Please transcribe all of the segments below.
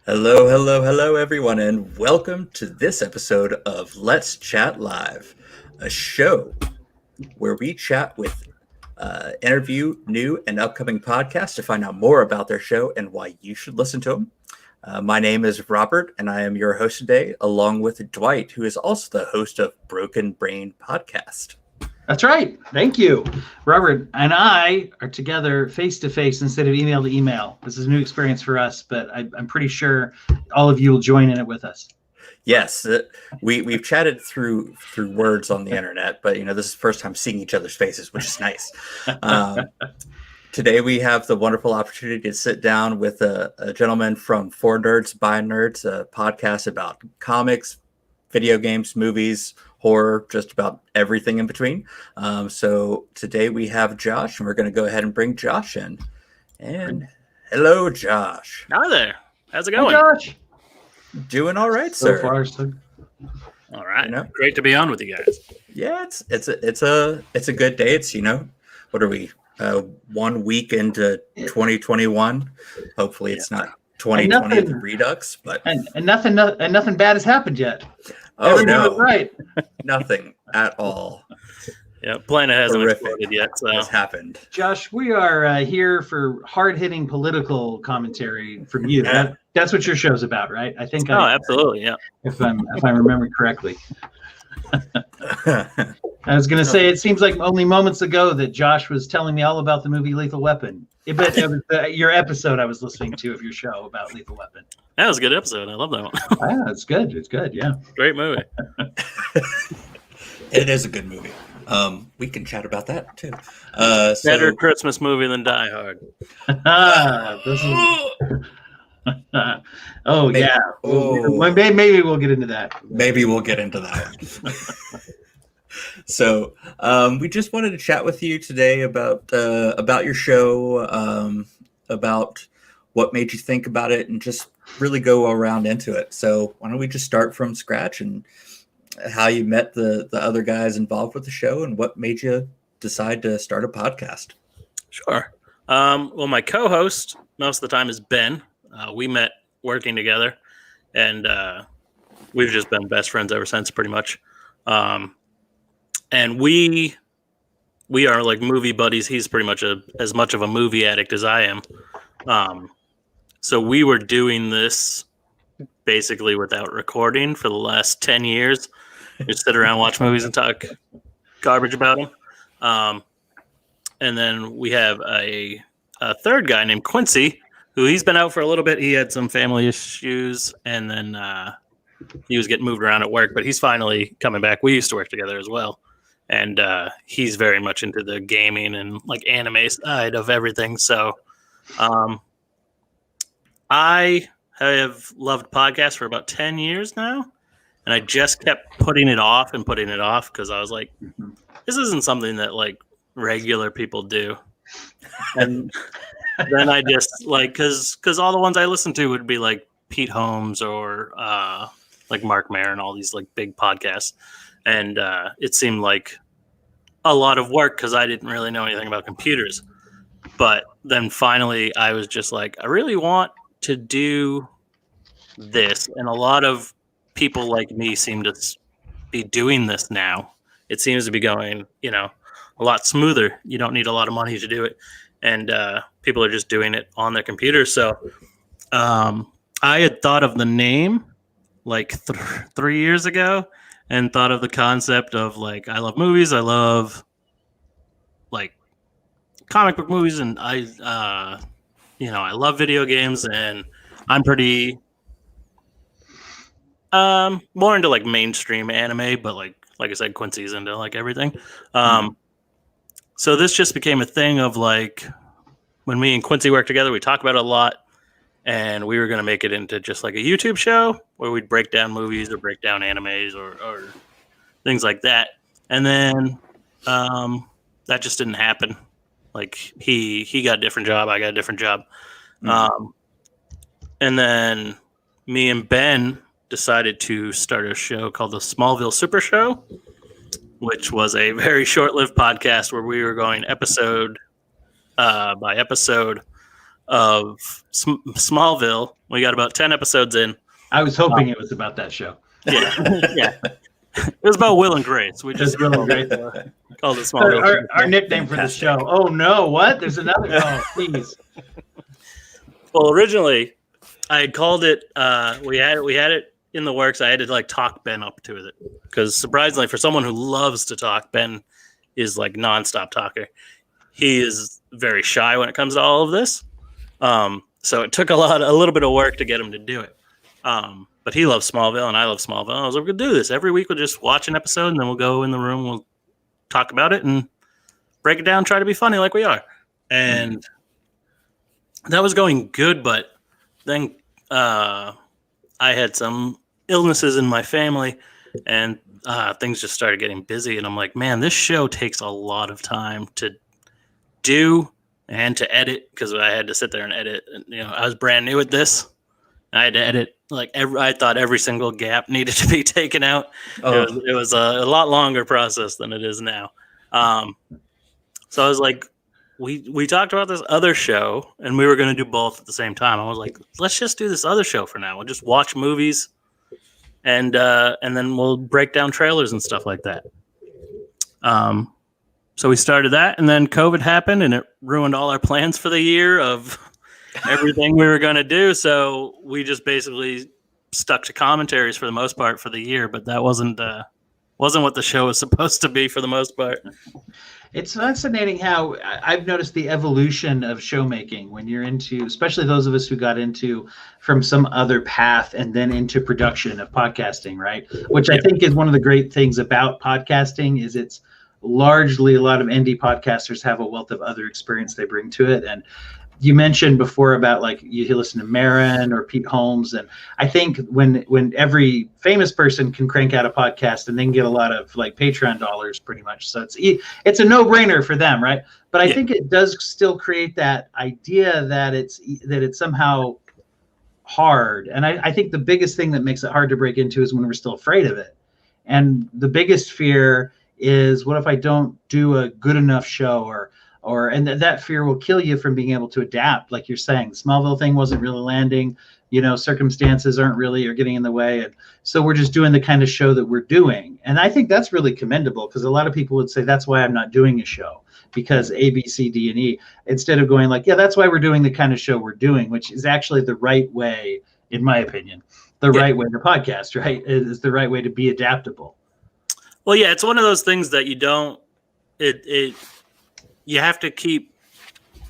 Hello, hello, hello, everyone, and welcome to this episode of Let's Chat Live, a show where we chat with interview new and upcoming podcasts to find out more about their show and why you should listen to them. My name is Robert, and I am your host today, along with Dwight, who is also the host of Broken Brain Podcast. That's right. Thank you. Robert and I are together face-to-face instead of email to email. This is a new experience for us, but I'm pretty sure all of you will join in it with us. Yes, we've chatted through words on the internet, but this is the first time seeing each other's faces, which is nice. Today we have the wonderful opportunity to sit down with a gentleman from For Nerds by Nerds, a podcast about comics, video games, movies, horror, just about everything in between. So today we have Josh, and we're going to go ahead and bring Josh in. And hello, Josh. Hi there. How's it going? Hi, Josh. Doing all right, sir. So far, so all right. Great to be on with you guys. Yeah, it's a good day. It's what are we? 1 week into 2021. Hopefully, it's not 2020 the Redux, but and nothing bad has happened yet. Oh, everyone no. was right. Nothing at all. Yeah, planet hasn't Horrific exploded yet. So has happened. Josh, we are here for hard-hitting political commentary from you. That's what your show's about, right? I think. Absolutely, yeah. If I'm remembering correctly. I was going to say, it seems like only moments ago that Josh was telling me all about the movie Lethal Weapon. But it was your episode I was listening to of your show about Lethal Weapon. That was a good episode. I love that one. Yeah, it's good. It's good. Yeah. Great movie. It is a good movie. We can chat about that too. Better Christmas movie than Die Hard. Maybe, yeah. Maybe we'll get into that. Maybe we'll get into that. So we just wanted to chat with you today about your show, about what made you think about it, and just really go around into it. So why don't we just start from scratch and how you met the other guys involved with the show and what made you decide to start a podcast? Sure. Well, my co-host most of the time is Ben. We met working together, and we've just been best friends ever since, pretty much. And we are like movie buddies. He's pretty much as much of a movie addict as I am. So we were doing this basically without recording for the last 10 years. Just sit around, watch movies, and talk garbage about them. And then we have a third guy named Quincy, who he's been out for a little bit. He had some family issues, and then he was getting moved around at work, but he's finally coming back. We used to work together as well. And he's very much into the gaming and like anime side of everything. So I have loved podcasts for about 10 years now. And I just kept putting it off because I was like, this isn't something that like regular people do. And then I just like, because all the ones I listened to would be like Pete Holmes or like Mark Maron and all these like big podcasts. And it seemed like a lot of work because I didn't really know anything about computers. But then finally I was just like, I really want to do this. And a lot of people like me seem to be doing this now. It seems to be going, a lot smoother. You don't need a lot of money to do it. And people are just doing it on their computer. So I had thought of the name like 3 years ago and thought of the concept of like, I love movies. I love like comic book movies. And I love video games, and I'm pretty more into like mainstream anime, but like I said, Quincy's into like everything. So this just became a thing of like, when me and Quincy worked together, we talk about it a lot, and we were going to make it into just like a YouTube show where we'd break down movies or break down animes or things like that. And then that just didn't happen. Like he got a different job. I got a different job. And then me and Ben decided to start a show called the Smallville Super Show, which was a very short-lived podcast where we were going episode by episode of Smallville. We got about 10 episodes in. I was hoping it was about that show. Yeah, yeah. It was about Will and Grace. We just Will and Grace. called it Smallville. Our nickname for the show. Oh no! What? There's another. Oh, please. Well, originally, I had called it. We had it in the works. I had to like talk Ben up to it because surprisingly, for someone who loves to talk, Ben is like nonstop talker. He is very shy when it comes to all of this. So it took a little bit of work to get him to do it. But he loves Smallville and I love Smallville. I was like, we're gonna do this every week. We'll just watch an episode and then we'll go in the room. We'll talk about it and break it down. Try to be funny like we are. And that was going good, but then I had some illnesses in my family, and things just started getting busy. And I'm like, man, this show takes a lot of time to do and to edit because I had to sit there and edit. And, I was brand new at this. I had to edit I thought every single gap needed to be taken out. Oh. It was a lot longer process than it is now. So I was like, we talked about this other show and we were going to do both at the same time. I was like, let's just do this other show for now. We'll just watch movies and then we'll break down trailers and stuff like that. So we started that, and then COVID happened and it ruined all our plans for the year of everything we were going to do. So we just basically stuck to commentaries for the most part for the year, but that wasn't what the show was supposed to be for the most part. It's fascinating how I've noticed the evolution of showmaking when you're into, especially those of us who got into from some other path and then into production of podcasting, right? Which I think is one of the great things about podcasting is it's largely a lot of indie podcasters have a wealth of other experience they bring to it. And you mentioned before about like you listen to Marin or Pete Holmes, and I think when every famous person can crank out a podcast and then get a lot of like Patreon dollars, pretty much, so it's a no-brainer for them, right? But I think it does still create that idea that it's somehow hard, and I think the biggest thing that makes it hard to break into is when we're still afraid of it, and the biggest fear is what if I don't do a good enough show and that fear will kill you from being able to adapt. Like you're saying, the Smallville thing wasn't really landing, circumstances are getting in the way. And so we're just doing the kind of show that we're doing. And I think that's really commendable because a lot of people would say, that's why I'm not doing a show because A, B, C, D, and E, instead of going like, yeah, that's why we're doing the kind of show we're doing, which is actually the right way, in my opinion, right way to podcast, right? It is the right way to be adaptable. Well, yeah, it's one of those things that you have to keep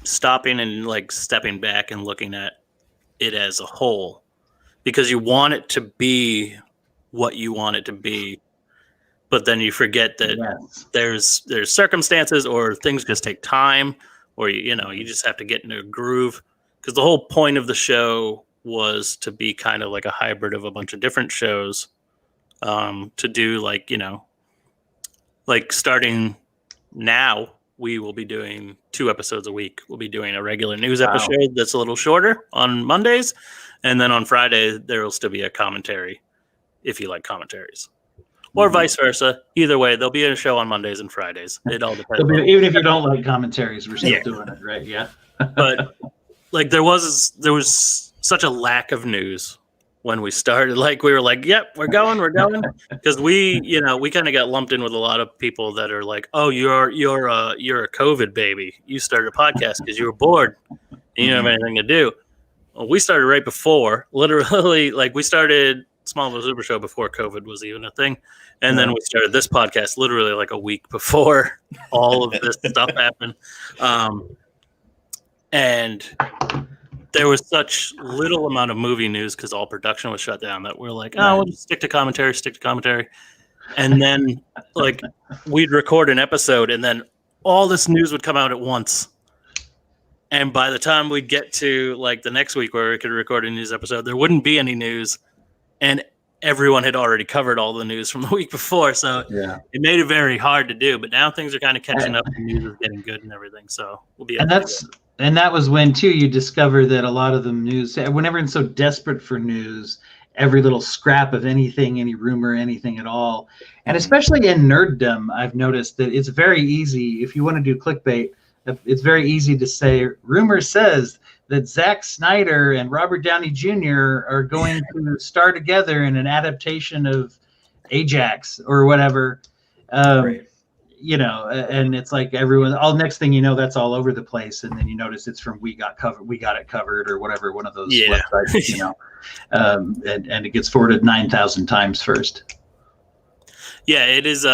stopping and like stepping back and looking at it as a whole because you want it to be what you want it to be, but then you forget that there's circumstances or things just take time, or you just have to get into a groove because the whole point of the show was to be kind of like a hybrid of a bunch of different shows, to do like starting now. We will be doing 2 episodes a week. We'll be doing a regular news episode that's a little shorter on Mondays. And then on Friday, there will still be a commentary if you like commentaries. Or vice versa. Either way, there'll be a show on Mondays and Fridays. It all depends. Even if you don't like commentaries, we're still doing it, right? Yeah. But like there was such a lack of news when we started. Like we were like, yep, we're going. Because we kind of got lumped in with a lot of people that are like, oh, you're a COVID baby. You started a podcast because you were bored and you didn't have anything to do. Well, we started right before, literally, like we started Smallville Super Show before COVID was even a thing. And then we started this podcast literally like a week before all of this stuff happened. And there was such little amount of movie news because all production was shut down that we're like, we'll just stick to commentary. And then like we'd record an episode and then all this news would come out at once. And by the time we'd get to like the next week where we could record a news episode, there wouldn't be any news. And everyone had already covered all the news from the week before. So it made it very hard to do. But now things are kind of catching up and news is getting good and everything. So we'll be And that was when, too, you discover that a lot of the news, when everyone's so desperate for news, every little scrap of anything, any rumor, anything at all, and especially in nerddom, I've noticed that it's very easy, if you want to do clickbait, it's very easy to say, rumor says that Zack Snyder and Robert Downey Jr. are going to star together in an adaptation of Ajax or whatever. Right. You know, and it's like everyone, all next thing you know, that's all over the place. And then you notice it's from We Got It Covered or whatever, one of those websites, you know, and it gets forwarded 9,000 times first. Yeah, it is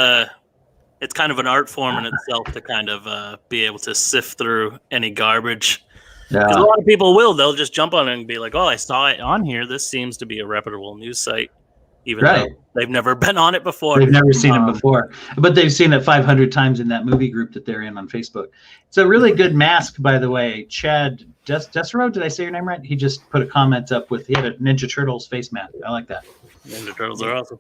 it's kind of an art form in itself to kind of be able to sift through any garbage. Because a lot of people they'll just jump on it and be like, oh, I saw it on here. This seems to be a reputable news site. Even though they've never been on it before. They've never seen it before, but they've seen it 500 times in that movie group that they're in on Facebook. It's a really good mask, by the way. Chad Desero, did I say your name right? He just put a comment up he had a Ninja Turtles face mask. I like that. Ninja Turtles are awesome.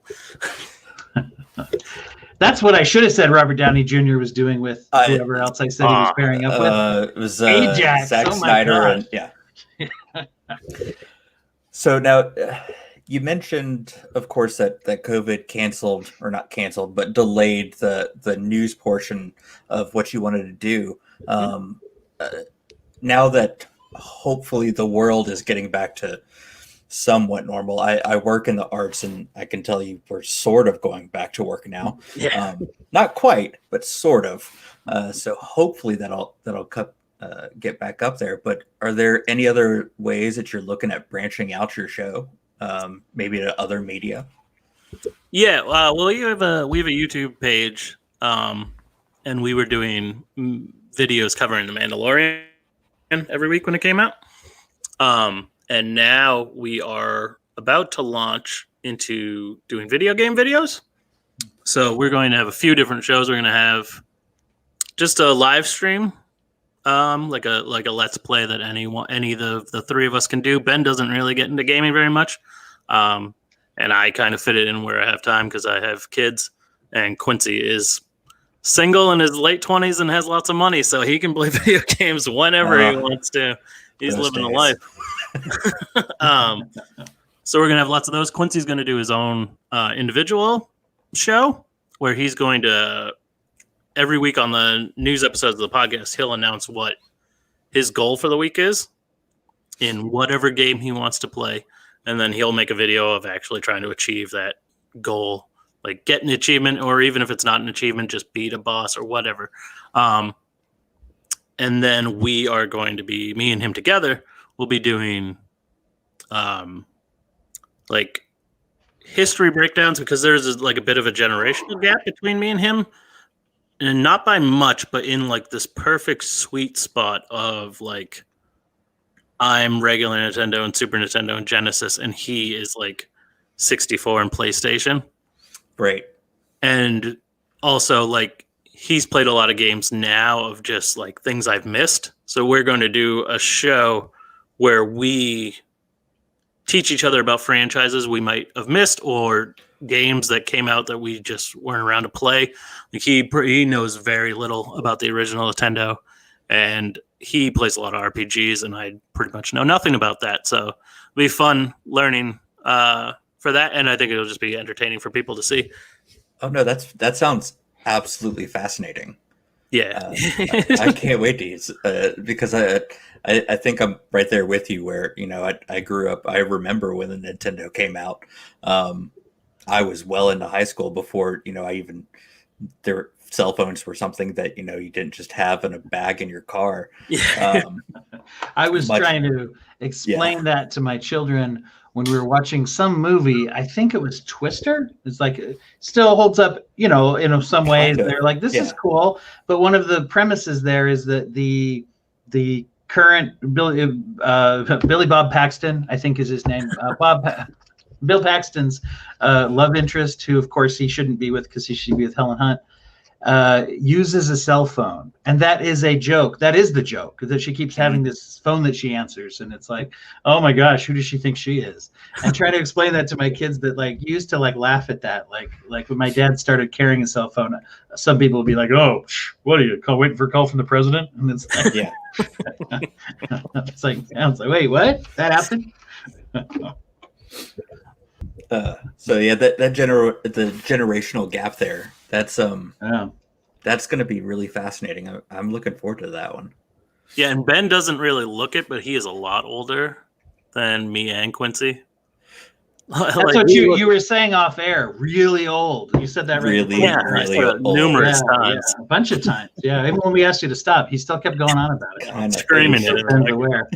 That's what I should have said Robert Downey Jr. was doing with whoever else I said he was pairing up with. It was Ajax. Zack Snyder. So now... you mentioned, of course, that COVID canceled, or not canceled, but delayed the news portion of what you wanted to do. Now that hopefully the world is getting back to somewhat normal, I work in the arts, and I can tell you we're sort of going back to work now. Yeah. Not quite, but sort of. So hopefully that'll get back up there. But are there any other ways that you're looking at branching out your show? Maybe to other media. Yeah, well, we have a YouTube page, and we were doing videos covering The Mandalorian every week when it came out. And now we are about to launch into doing video game videos. So we're going to have a few different shows. We're going to have just a live stream, like a let's play that any of the three of us can do. Ben doesn't really get into gaming very much. And I kind of fit it in where I have time because I have kids, and Quincy is single in his late 20s and has lots of money, so he can play video games whenever he wants to. He's living the life. So we're going to have lots of those. Quincy's going to do his own individual show where he's going to, every week on the news episodes of the podcast, he'll announce what his goal for the week is in whatever game he wants to play. And then he'll make a video of actually trying to achieve that goal, like get an achievement, or even if it's not an achievement, just beat a boss or whatever. And then we are going to be, me and him together, we'll be doing like history breakdowns, because there's like a bit of a generational gap between me and him. And not by much, but in like this perfect sweet spot of like, I'm regular Nintendo and Super Nintendo and Genesis, and he is like 64 and PlayStation. Right. And also, like, he's played a lot of games now of just like things I've missed. So we're going to do a show where we teach each other about franchises we might have missed, or games that came out that we just weren't around to play. Like he knows very little about the original Nintendo, and he plays a lot of RPGs, and I pretty much know nothing about that. So it'll be fun learning for that, and I think it'll just be entertaining for people to see. Oh no, that sounds absolutely fascinating. Yeah, I can't wait to use because I think I'm right there with you. Where I grew up. I remember when the Nintendo came out. I was well into high school before their cell phones were something that you didn't just have in a bag in your car. I was trying to explain that to my children when we were watching some movie. I think it was Twister. It's like it still holds up, in some ways. They're like, this is cool, but one of the premises there is that the current Billy Bob Paxton, I think is his name, Bill Paxton's love interest, who of course he shouldn't be with because he should be with Helen Hunt, uses a cell phone. And that is a joke. That is the joke, that she keeps having this phone that she answers. And it's like, oh my gosh, who does she think she is? And trying to explain that to my kids that used to laugh at that. Like when my dad started carrying a cell phone, some people would be like, oh, what are you waiting for a call from the president? And it's like, yeah. It's like, wait, what? That happened? So yeah, the generational gap there. That's going to be really fascinating. I'm looking forward to that one. Yeah, and Ben doesn't really look it, but he is a lot older than me and Quincy. That's what you were saying off air. Really old. You said that right. Really old. Numerous times. Yeah, a bunch of times. Yeah, even when we asked you to stop, he still kept going on about it. Screaming at it. Aware.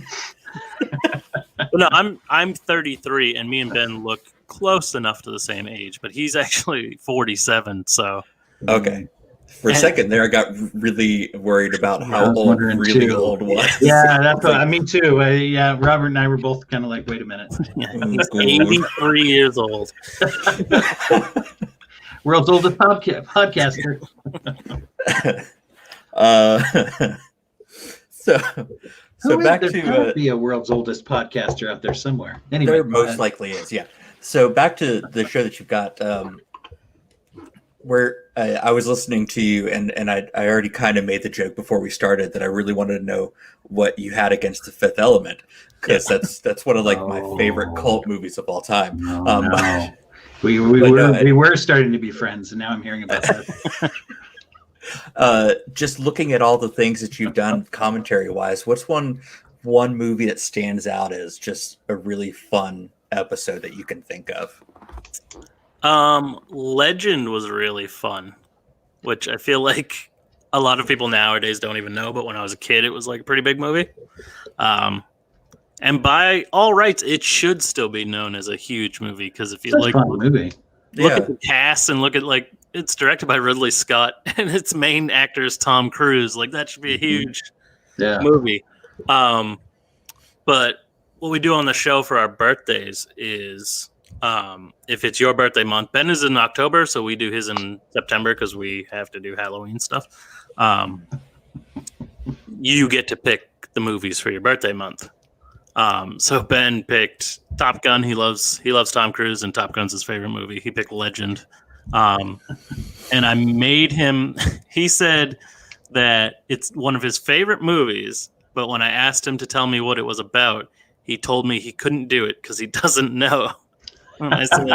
But no, I'm 33, and me and Ben look close enough to the same age, but he's actually 47. So okay. For a second there, I got really worried about how old really old was. Yeah, that's what me too. Yeah, Robert and I were both kind of like, wait a minute. He's 83 years old. World's oldest podcaster. So back to there be a world's oldest podcaster out there somewhere. Anyway, there most likely is, yeah. So back to the show that you've got. Where I was listening to you, and I already kind of made the joke before we started that I really wanted to know what you had against The Fifth Element, because that's one of like my favorite cult movies of all time. No. We were starting to be friends, and now I'm hearing about that. Just looking at all the things that you've done commentary wise, what's one movie that stands out as just a really fun episode that you can think of? Legend was really fun, which I feel like a lot of people nowadays don't even know, but when I was a kid, it was like a pretty big movie. And by all rights, it should still be known as a huge movie, because if you look at the cast and look at like, it's directed by Ridley Scott and its main actor is Tom Cruise. Like, that should be a huge movie. But what we do on the show for our birthdays is, if it's your birthday month, Ben is in October, so we do his in September because we have to do Halloween stuff. You get to pick the movies for your birthday month. So Ben picked Top Gun. He loves Tom Cruise, and Top Gun's his favorite movie. He picked Legend. And I made him, he said that it's one of his favorite movies, but when I asked him to tell me what it was about, he told me he couldn't do it because he doesn't know. I said,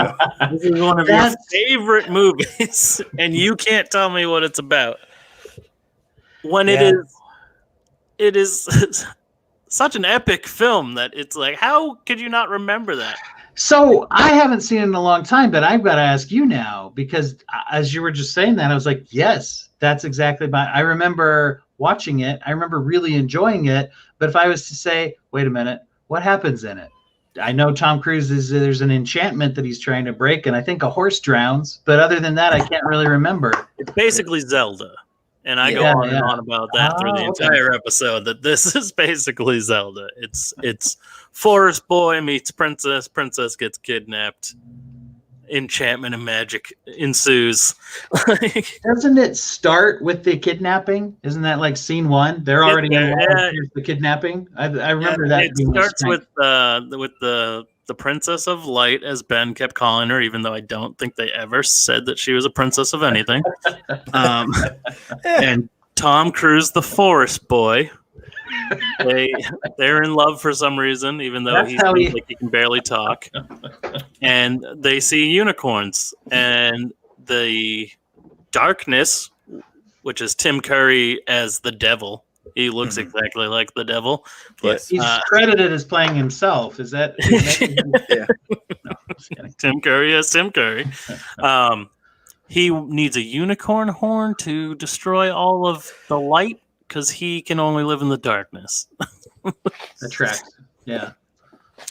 this is one of your favorite movies, and you can't tell me what it's about. When it is such an epic film that it's like, how could you not remember that? So I haven't seen it in a long time, but I've got to ask you now, because as you were just saying that, I was like, yes, that's exactly I remember watching it. I remember really enjoying it. But if I was to say, wait a minute, what happens in it? I know Tom Cruise there's an enchantment that he's trying to break, and I think a horse drowns. But other than that, I can't really remember. It's basically Zelda. And I go on and on about that through the entire episode, that this is basically Zelda. It's forest boy meets princess. Princess gets kidnapped. Enchantment and magic ensues. Doesn't it start with the kidnapping? Isn't that like scene one? They're already in the kidnapping. I remember that. It starts with the Princess of Light, as Ben kept calling her, even though I don't think they ever said that she was a princess of anything. And Tom Cruise, the forest boy. They're in love for some reason, even though he can barely talk. And they see unicorns, and the darkness, which is Tim Curry as the devil. He looks exactly like the devil. But, he's credited as playing himself. Is that? No, Tim Curry as Tim Curry. He needs a unicorn horn to destroy all of the light, because he can only live in the darkness. That tracks. Yeah.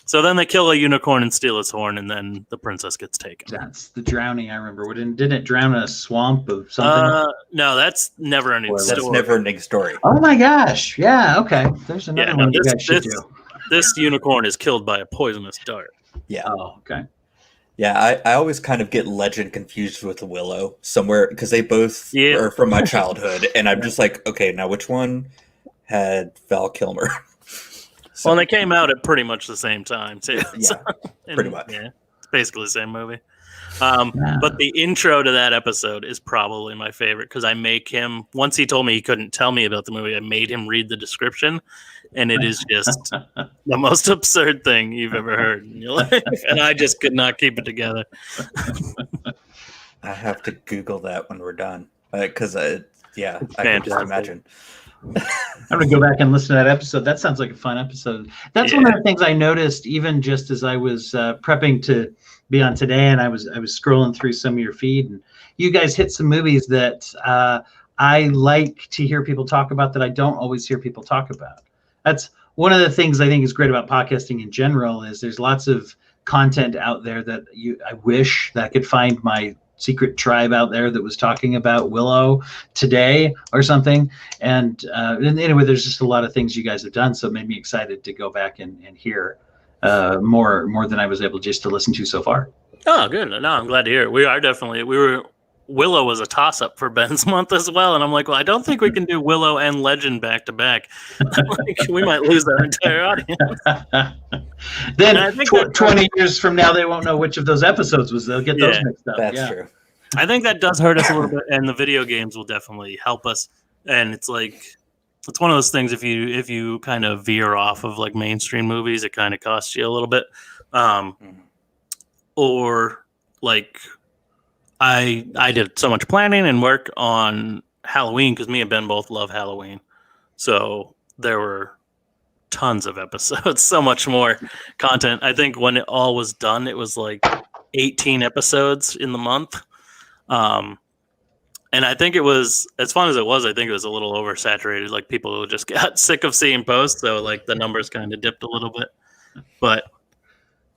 So then they kill a unicorn and steal its horn, and then the princess gets taken. That's the drowning, I remember. Didn't it drown in a swamp of something? No, that's Never-Ending Story. That's Never-Ending Story. Oh my gosh. Yeah, okay. There's another one you guys should do. This unicorn is killed by a poisonous dart. Yeah. Oh, okay. Yeah, I always kind of get Legend confused with Willow somewhere, because they both are from my childhood, and I'm just like, okay, now which one had Val Kilmer? So, well, they came out at pretty much the same time, too. Yeah, pretty much. Yeah, it's basically the same movie. But the intro to that episode is probably my favorite, because I make him, once he told me he couldn't tell me about the movie, I made him read the description, and it is just the most absurd thing you've ever heard in your life. And I just could not keep it together. I have to Google that when we're done, because I can just imagine. I'm going to go back and listen to that episode. That sounds like a fun episode. That's one of the things I noticed, even just as I was prepping to be on today, and I was scrolling through some of your feed, and you guys hit some movies that I like to hear people talk about that I don't always hear people talk about. That's one of the things I think is great about podcasting in general, is there's lots of content out there that I wish that I could find my secret tribe out there that was talking about Willow today or something. And anyway, there's just a lot of things you guys have done. So it made me excited to go back and hear more than I was able just to listen to so far. Oh, good. No, I'm glad to hear it. Willow was a toss-up for Ben's month as well, and I'm like, well, I don't think we can do Willow and Legend back to back. We might lose our entire audience. Then 20 years from now, they won't know which of those episodes was. They'll get those mixed up. That's true. I think that does hurt us a little bit, and the video games will definitely help us. And it's one of those things. If you kind of veer off of like mainstream movies, it kind of costs you a little bit. Or like. I did so much planning and work on Halloween because me and Ben both love Halloween. So there were tons of episodes, so much more content. I think when it all was done, it was like 18 episodes in the month. And I think it was, as fun as it was, I think it was a little oversaturated. Like people just got sick of seeing posts. So like the numbers kind of dipped a little bit. But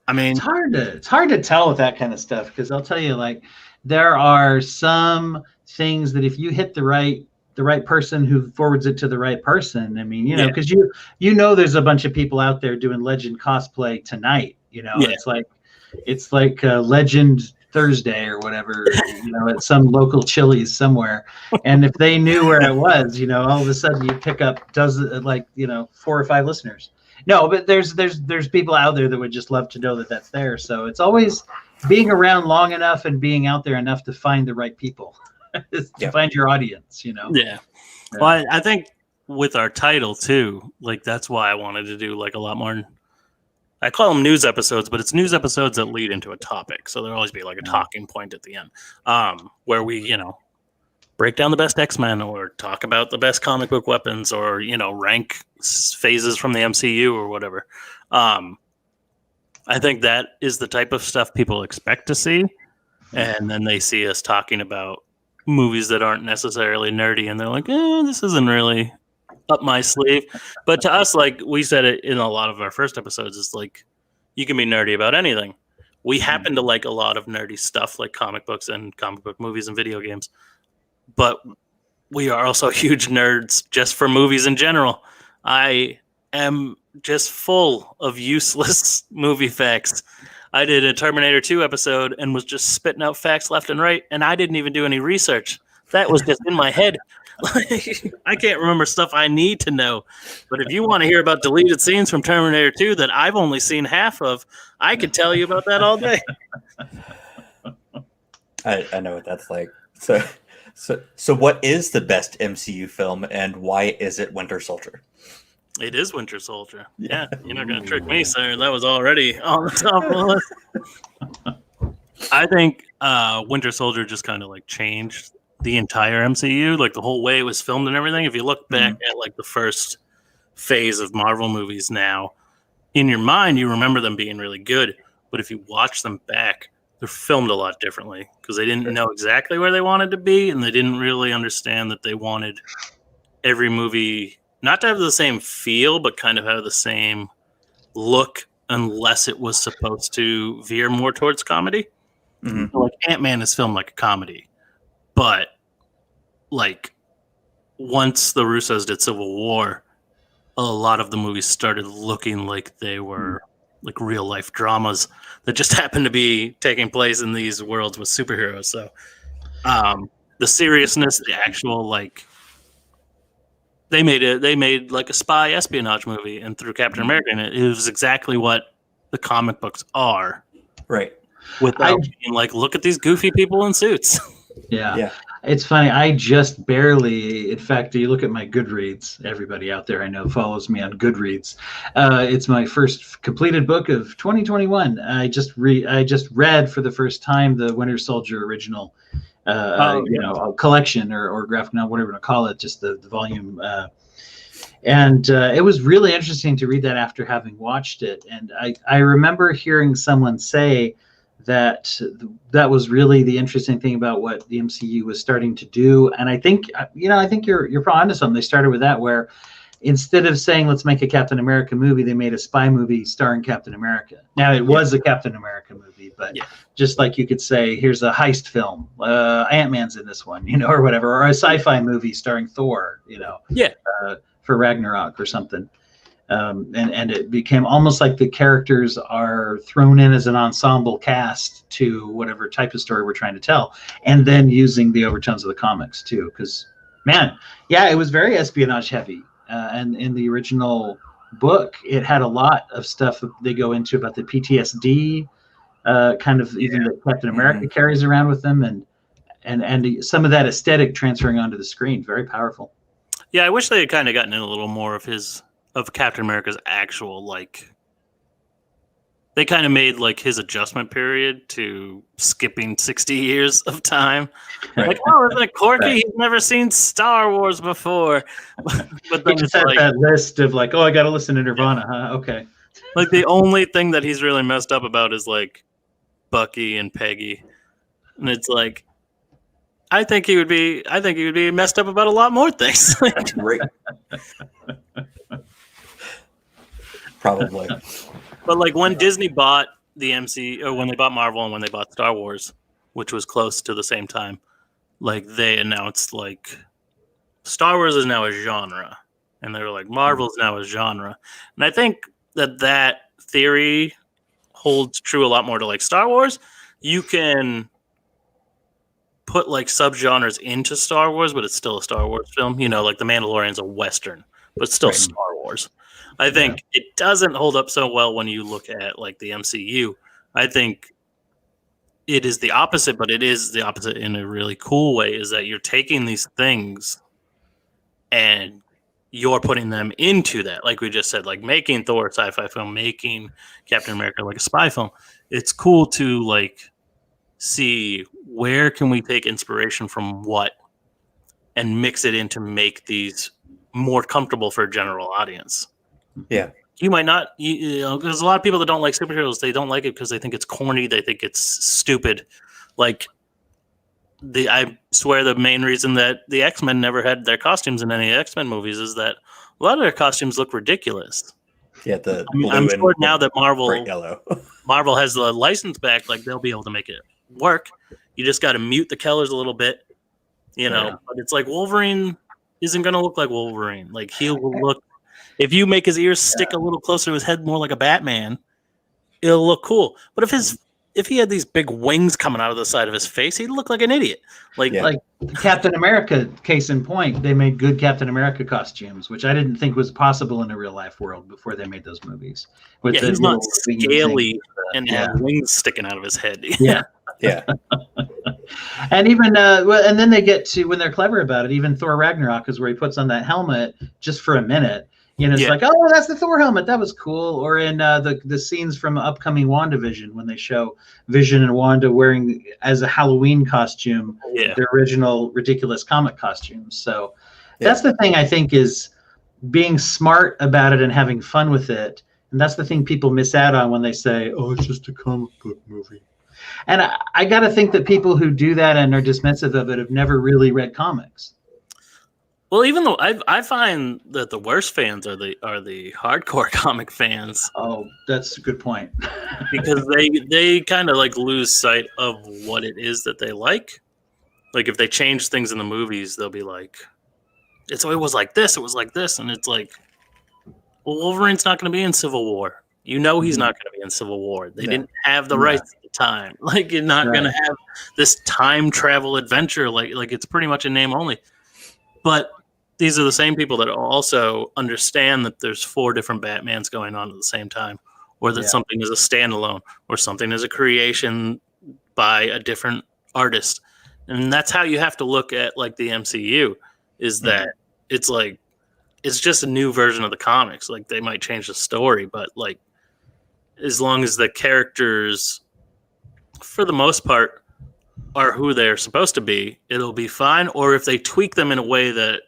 I mean, it's hard to tell with that kind of stuff, because I'll tell you, like, there are some things that if you hit the right person who forwards it to the right person, I mean, because you know there's a bunch of people out there doing Legend cosplay tonight. It's like Legend Thursday or whatever, at some local Chili's somewhere. And if they knew where it was, all of a sudden you pick up 4 or 5 listeners. No, but there's people out there that would just love to know that that's there. So it's always being around long enough and being out there enough to find the right people, to find your audience, Yeah. Well, I think with our title too, like that's why I wanted to do like a lot more. I call them news episodes, but it's news episodes that lead into a topic. So there'll always be like a talking point at the end, where we, break down the best X-Men or talk about the best comic book weapons or, rank phases from the MCU or whatever. I think that is the type of stuff people expect to see. And then they see us talking about movies that aren't necessarily nerdy and they're like, this isn't really up my sleeve. But to us, like we said it in a lot of our first episodes, it's like, you can be nerdy about anything. We happen to like a lot of nerdy stuff like comic books and comic book movies and video games. But we are also huge nerds just for movies in general. I am just full of useless movie facts. I did a Terminator 2 episode and was just spitting out facts left and right, and I didn't even do any research. That was just in my head. I can't remember stuff I need to know. But if you want to hear about deleted scenes from Terminator 2 that I've only seen half of, I could tell you about that all day. I know what that's like. So what is the best MCU film, and why is it Winter Soldier? It is Winter Soldier. Yeah, you're not going to trick me, sir. That was already on the top of the list. I think Winter Soldier just kind of like changed the entire MCU, like the whole way it was filmed and everything. If you look back at like the first phase of Marvel movies now, in your mind, you remember them being really good. But if you watch them back, they're filmed a lot differently because they didn't know exactly where they wanted to be, and they didn't really understand that they wanted every movie not to have the same feel, but kind of have the same look, unless it was supposed to veer more towards comedy. Mm-hmm. So like Ant-Man is filmed like a comedy, but like once the Russos did Civil War, a lot of the movies started looking like they were like real life dramas that just happened to be taking place in these worlds with superheroes. So the seriousness, the actual like they made like a spy espionage movie, and through Captain America, and it was exactly what the comic books are. Right. Without being like, look at these goofy people in suits. Yeah. It's funny. I just barely, in fact, you look at my Goodreads, everybody out there I know follows me on Goodreads. It's my first completed book of 2021. I just read for the first time the Winter Soldier original collection or graphic novel, whatever you want to call it, just the volume And it was really interesting to read that after having watched it. And I remember hearing someone say that that was really the interesting thing about what the MCU was starting to do. And I think, I think you're probably onto something. They started with that, where instead of saying let's make a Captain America movie, they made a spy movie starring Captain America. Now it was a Captain America movie, but just like you could say, here's a heist film, Ant-Man's in this one, or whatever, or a sci-fi movie starring Thor, for Ragnarok or something. And it became almost like the characters are thrown in as an ensemble cast to whatever type of story we're trying to tell, and then using the overtones of the comics too. Because, man, it was very espionage heavy. And in the original book, it had a lot of stuff they go into about the PTSD, kind of even that Captain America carries around with them, and some of that aesthetic transferring onto the screen. Very powerful. Yeah, I wish they had kind of gotten in a little more of Captain America's actual, they kind of made his adjustment period to skipping 60 years of time. Right. Isn't it quirky? Right. He's never seen Star Wars before. But then it's that list of I got to listen to Nirvana, huh? Okay. The only thing that he's really messed up about is Bucky and Peggy. And it's I think he would be messed up about a lot more things. Right. Probably. But when Disney bought the MC, or when they bought Marvel and when they bought Star Wars, which was close to the same time, they announced Star Wars is now a genre, and they were Marvel's now a genre. And I think that theory holds true a lot more to Star Wars. You can put subgenres into Star Wars, but it's still a Star Wars film. The Mandalorian's a Western, but it's still Star Wars. I think it doesn't hold up so well when you look at the MCU. I think it is the opposite, but it is the opposite in a really cool way, is that you're taking these things and you're putting them into that. Like we just said, making Thor a sci-fi film, making Captain America a spy film. It's cool to see where can we take inspiration from what and mix it in to make these more comfortable for a general audience. Yeah. You might not, there's a lot of people that don't like superheroes. They don't like it because they think it's corny. They think it's stupid. I swear the main reason that the X-Men never had their costumes in any X-Men movies is that a lot of their costumes look ridiculous. Yeah, I'm sure now that yellow. Marvel has the license back, they'll be able to make it work. You just got to mute the colors a little bit, But it's Wolverine isn't going to look like Wolverine. He will look. If you make his ears stick a little closer to his head, more like a Batman, it'll look cool. But if he had these big wings coming out of the side of his face, he'd look like an idiot. Like Captain America, case in point, they made good Captain America costumes, which I didn't think was possible in a real life world before they made those movies. He's not scaly and had wings sticking out of his head. Yeah. And even and then they get to, when they're clever about it, even Thor Ragnarok is where he puts on that helmet just for a minute. It's oh, that's the Thor helmet. That was cool. Or in the scenes from upcoming WandaVision, when they show Vision and Wanda wearing as a Halloween costume, their original ridiculous comic costumes. So that's the thing, I think, is being smart about it and having fun with it. And that's the thing people miss out on when they say, oh, it's just a comic book movie. And I got to think that people who do that and are dismissive of it have never really read comics. Well, even though I find that the worst fans are the hardcore comic fans. Oh, that's a good point. Because they kind of lose sight of what it is that they like. If they change things in the movies, they'll be like, it was like this, and it's well, Wolverine's not going to be in Civil War. He's not going to be in Civil War. They didn't have the rights at the time. You're not going to have this time travel adventure. It's pretty much a name only. But these are the same people that also understand that there's 4 different Batmans going on at the same time, or that something is a standalone, or something is a creation by a different artist. And that's how you have to look at the MCU, is that it's just a new version of the comics. They might change the story, but as long as the characters, for the most part, are who they're supposed to be, it'll be fine. Or if they tweak them in a way that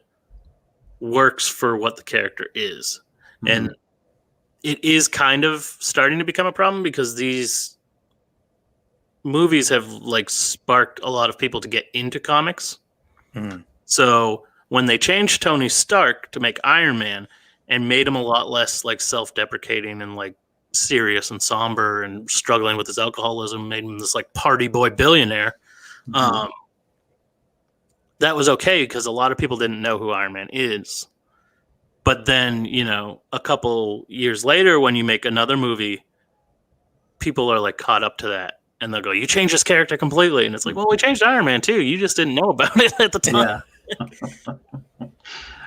works for what the character is. And it is kind of starting to become a problem because these movies have like sparked a lot of people to get into comics. So when they changed Tony Stark to make Iron Man and made him a lot less like self-deprecating and like serious and somber and struggling with his alcoholism, made him this like party boy billionaire. That was okay because a lot of people didn't know who Iron Man is. But then, you know, a couple years later, when you make another movie, people are like caught up to that. And they'll go, you changed this character completely. And it's like, well, we changed Iron Man too. You just didn't know about it at the time.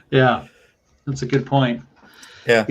Yeah. That's a good point. Yeah.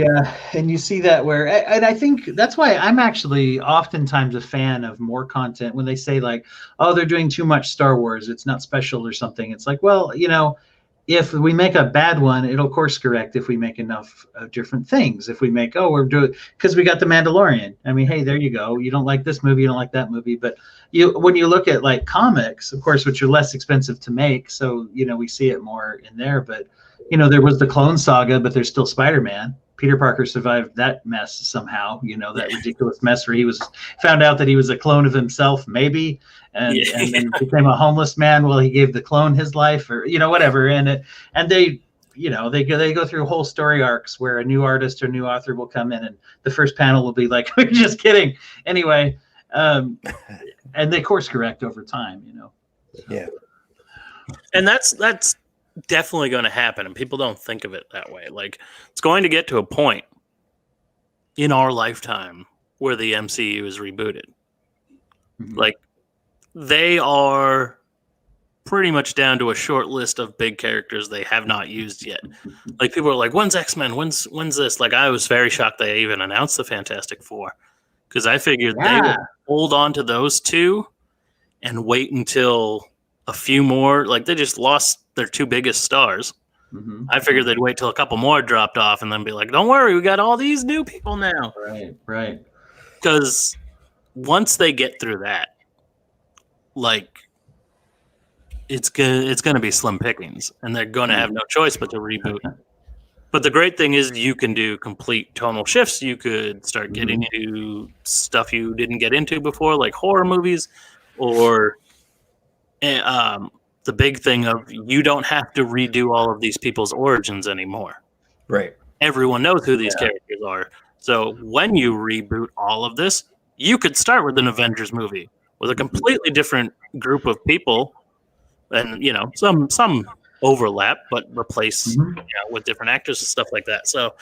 And you see that and I think that's why I'm actually oftentimes a fan of more content when they say like, oh, they're doing too much Star Wars, it's not special or something. It's like, well, you know, if we make a bad one, it'll course correct if we make enough different things. If we make, we're doing, because we got the Mandalorian. I mean, hey, there you go. You don't like this movie, you don't like that movie. But when you look at like comics, of course, which are less expensive to make, so, you know, we see it more in there. But, you know, there was the Clone Saga, but there's still Spider-Man. Peter Parker survived that mess somehow, you know, that ridiculous mess where he found out that he was a clone of himself, maybe, and then became a homeless man while he gave the clone his life, or, you know, whatever. And they, you know, they go through whole story arcs where a new artist or new author will come in and the first panel will be like, we're just kidding. Anyway, and they course correct over time, you know. Yeah. And that's definitely going to happen, and people don't think of it that way. Like, it's going to get to a point in our lifetime where the MCU is rebooted. Like, they are pretty much down to a short list of big characters they have not used yet. Like, people are like, when's X-Men? When's this? Like, I was very shocked they even announced the Fantastic Four, because I figured they would hold on to those two and wait until a few more. Like, they just lost their two biggest stars. I figured they'd wait till a couple more dropped off and then be like, don't worry, we got all these new people now. Right. Because once they get through that, like, it's gonna be slim pickings, and they're gonna have no choice but to reboot. But the great thing is you can do complete tonal shifts. You could start getting into stuff you didn't get into before, like horror movies, or the big thing of you don't have to redo all of these people's origins anymore. Right. Everyone knows who these characters are. So when you reboot all of this, you could start with an Avengers movie with a completely different group of people, and, you know, some overlap, but replace with different actors and stuff like that. So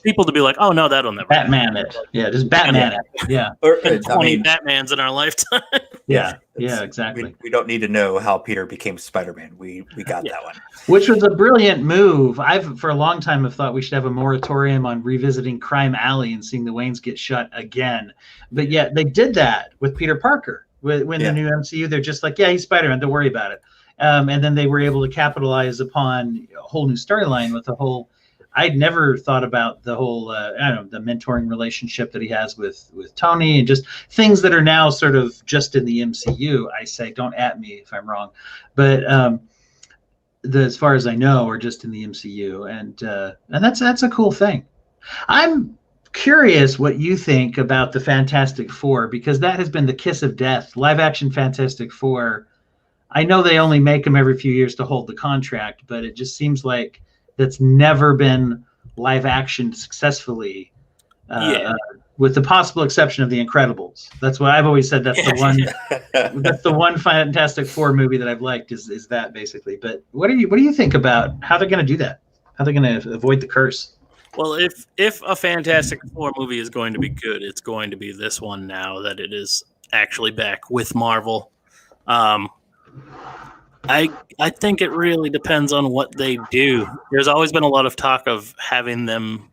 people to be like, oh no, that'll never Batman it. Yeah, just Batman it. Yeah. Or, 20 Batmans in our lifetime. Yeah, exactly. We don't need to know how Peter became Spider-Man. We got that one. Which was a brilliant move. I've for a long time have thought we should have a moratorium on revisiting Crime Alley and seeing the Waynes get shot again. But yet they did that with Peter Parker. When the new MCU, they're just like, yeah, he's Spider-Man, don't worry about it. And then they were able to capitalize upon a whole new storyline with the whole. I'd never thought about the whole, the mentoring relationship that he has with Tony, and just things that are now sort of just in the MCU. I say, don't at me if I'm wrong, but as far as I know, are just in the MCU, and that's a cool thing. I'm curious what you think about the Fantastic Four, because that has been the kiss of death. Live action Fantastic Four. I know they only make them every few years to hold the contract, but it just seems like that's never been live action successfully, with the possible exception of The Incredibles. That's what I've always said. That's the one. That's the one Fantastic Four movie that I've liked is that basically. But what do you think about how they're going to do that? How they're going to avoid the curse? Well, if a Fantastic Four movie is going to be good, it's going to be this one now that it is actually back with Marvel. I think it really depends on what they do. There's always been a lot of talk of having them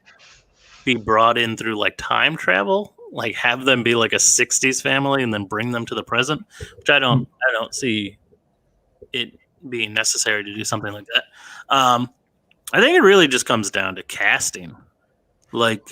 be brought in through like time travel, like have them be like a 60s family and then bring them to the present, which I don't see it being necessary to do something like that. I think it really just comes down to casting. Like,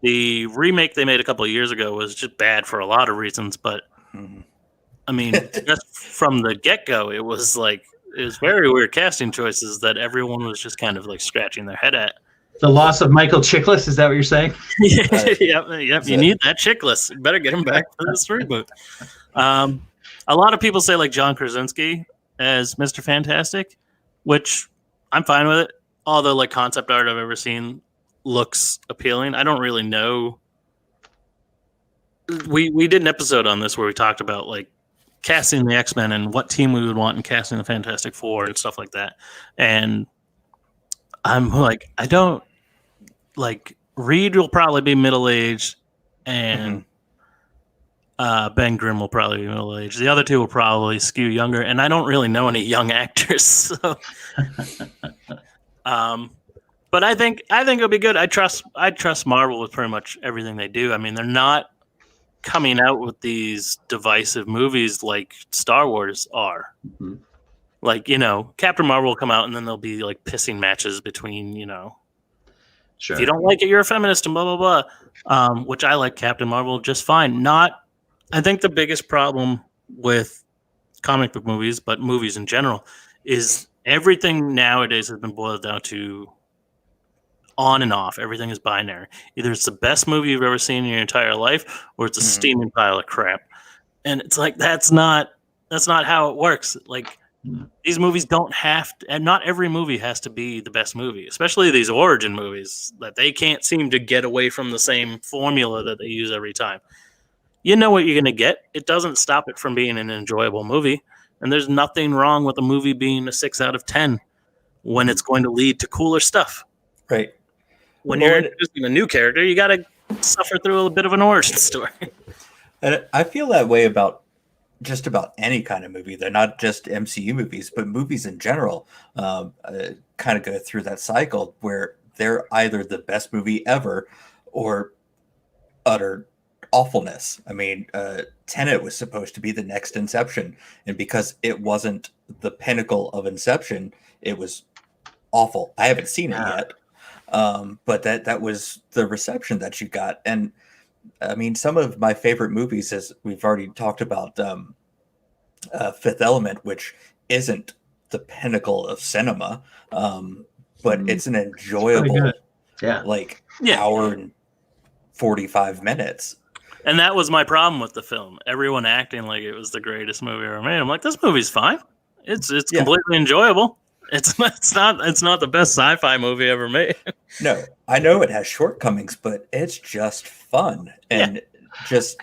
the remake they made a couple of years ago was just bad for a lot of reasons, but I mean, just from the get-go, it was like it was very weird casting choices that everyone was just kind of like scratching their head at. The loss of Michael Chiklis, is that what you're saying? Yep. You need that Chiklis. You better get him back for this reboot. A lot of people say like John Krasinski as Mr. Fantastic, which I'm fine with it. All the like concept art I've ever seen looks appealing. I don't really know. We did an episode on this where we talked about like casting the X-Men and what team we would want in casting the Fantastic Four and stuff like that. And I'm like, I don't like Reed will probably be middle-aged and Ben Grimm will probably be middle-aged. The other two will probably skew younger, and I don't really know any young actors. So but I think it'll be good. I trust Marvel with pretty much everything they do. I mean, they're not coming out with these divisive movies like Star Wars are. Mm-hmm. Like, Captain Marvel will come out and then there'll be like pissing matches between, sure. If you don't like it, you're a feminist and blah, blah, blah. Which I like Captain Marvel just fine. I think the biggest problem with comic book movies, but movies in general, is everything nowadays has been boiled down to on and off. Everything is binary. Either it's the best movie you've ever seen in your entire life, or it's a steaming pile of crap. And it's like that's not how it works. Like these movies don't have to, and not every movie has to be the best movie, especially these origin movies that they can't seem to get away from the same formula that they use every time. You know what you're going to get. It doesn't stop it from being an enjoyable movie. And there's nothing wrong with a movie being a 6 out of 10 when it's going to lead to cooler stuff. Right. When you're introducing a new character, you got to suffer through a bit of an origin story. And I feel that way about just about any kind of movie. They're not just MCU movies, but movies in general kind of go through that cycle where they're either the best movie ever or utter awfulness. I mean, Tenet was supposed to be the next Inception, and because it wasn't the pinnacle of Inception, it was awful. I haven't seen it yet, but that was the reception that you got. And I mean, some of my favorite movies, as we've already talked about, Fifth Element, which isn't the pinnacle of cinema, but it's an enjoyable, hour and 45 minutes. And that was my problem with the film. Everyone acting like it was the greatest movie ever made. I'm like, this movie's fine. It's completely enjoyable. It's not the best sci-fi movie ever made. No, I know it has shortcomings, but it's just fun. And just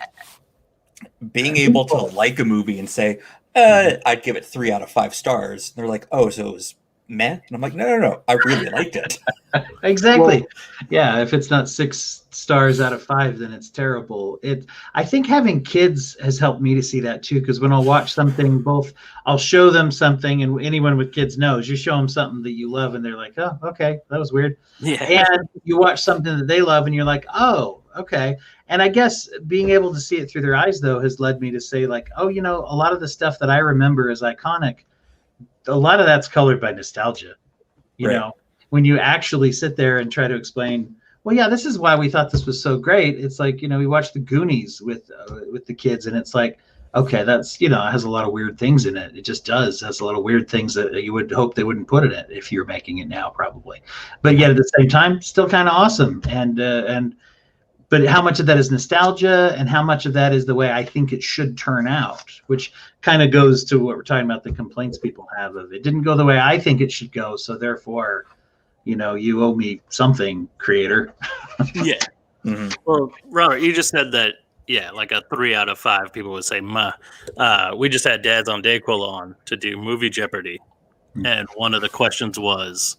being able to like a movie and say, I'd give it 3 out of 5 stars. They're like, oh, so it was meh? And I'm like, no, I really liked it. Exactly. Well, if it's not 6 stars out of 5, then it's terrible. I think having kids has helped me to see that too, because when I'll watch something, I'll show them something, and anyone with kids knows, you show them something that you love and they're like, oh, okay, that was weird. Yeah. And you watch something that they love and you're like, oh, okay. And I guess being able to see it through their eyes, though, has led me to say like, oh, a lot of the stuff that I remember as iconic, a lot of that's colored by nostalgia. You know, when you actually sit there and try to explain, well, yeah, this is why we thought this was so great. It's like, we watched the Goonies with the kids, and it's like, okay, that's, it has a lot of weird things in it. It just does. It has a lot of weird things that you would hope they wouldn't put in it if you're making it now, probably. But yet at the same time, still kind of awesome. But how much of that is nostalgia and how much of that is the way I think it should turn out, which kind of goes to what we're talking about, the complaints people have of it didn't go the way I think it should go. So therefore, you owe me something, creator. Yeah. Mm-hmm. Well, Robert, you just said that, like a 3 out of 5 people would say, we just had Dads on Dayquil on to do Movie Jeopardy. Mm-hmm. And one of the questions was,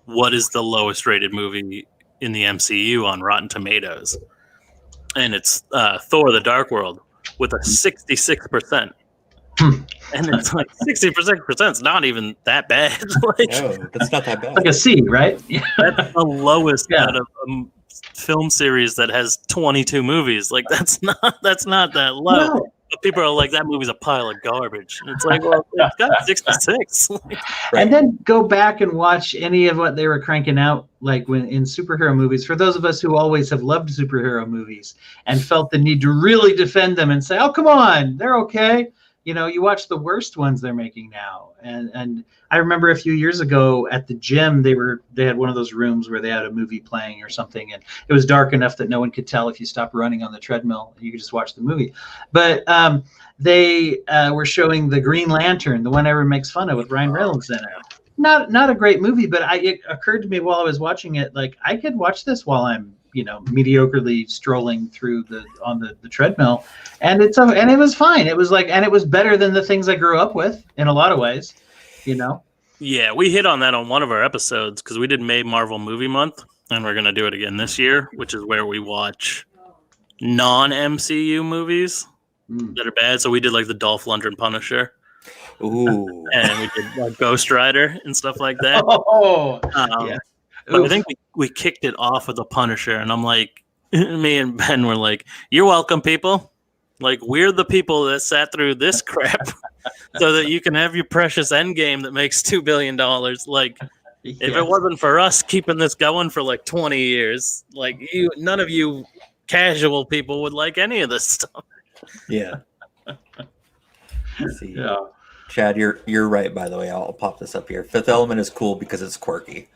what is the lowest rated movie in the MCU on Rotten Tomatoes? And it's Thor: The Dark World with a 66%. And it's like 60% is not even that bad. No, that's not that bad. Like a C, right? That's the lowest out of a film series that has 22 movies. Like that's not that low. No. But people are like, that movie's a pile of garbage. And it's like, well, it's got 66. And then go back and watch any of what they were cranking out, like when in superhero movies. For those of us who always have loved superhero movies and felt the need to really defend them and say, oh, come on, they're okay. You watch the worst ones they're making now. And I remember a few years ago at the gym, they had one of those rooms where they had a movie playing or something, and it was dark enough that no one could tell if you stopped running on the treadmill. You could just watch the movie. But they were showing the Green Lantern, the one everyone makes fun of, with Ryan Reynolds in it. Not a great movie, but it occurred to me while I was watching it, like I could watch this while I'm mediocrely strolling through on the treadmill, and it was fine. It was and it was better than the things I grew up with in a lot of ways. Yeah, we hit on that on one of our episodes because we did May Marvel Movie Month, and we're gonna do it again this year, which is where we watch non-MCU movies that are bad. So we did like the Dolph Lundgren Punisher. Ooh. And we did like Ghost Rider and stuff like that. Yeah. But I think we kicked it off with the Punisher, and I'm like, me and Ben were like, "You're welcome, people. Like, we're the people that sat through this crap, so that you can have your precious Endgame that makes $2 billion. Like, if it wasn't for us keeping this going for like 20 years, like none of you casual people would like any of this stuff." Yeah. Let's see. Yeah. Chad, you're right. By the way, I'll pop this up here. Fifth Element is cool because it's quirky.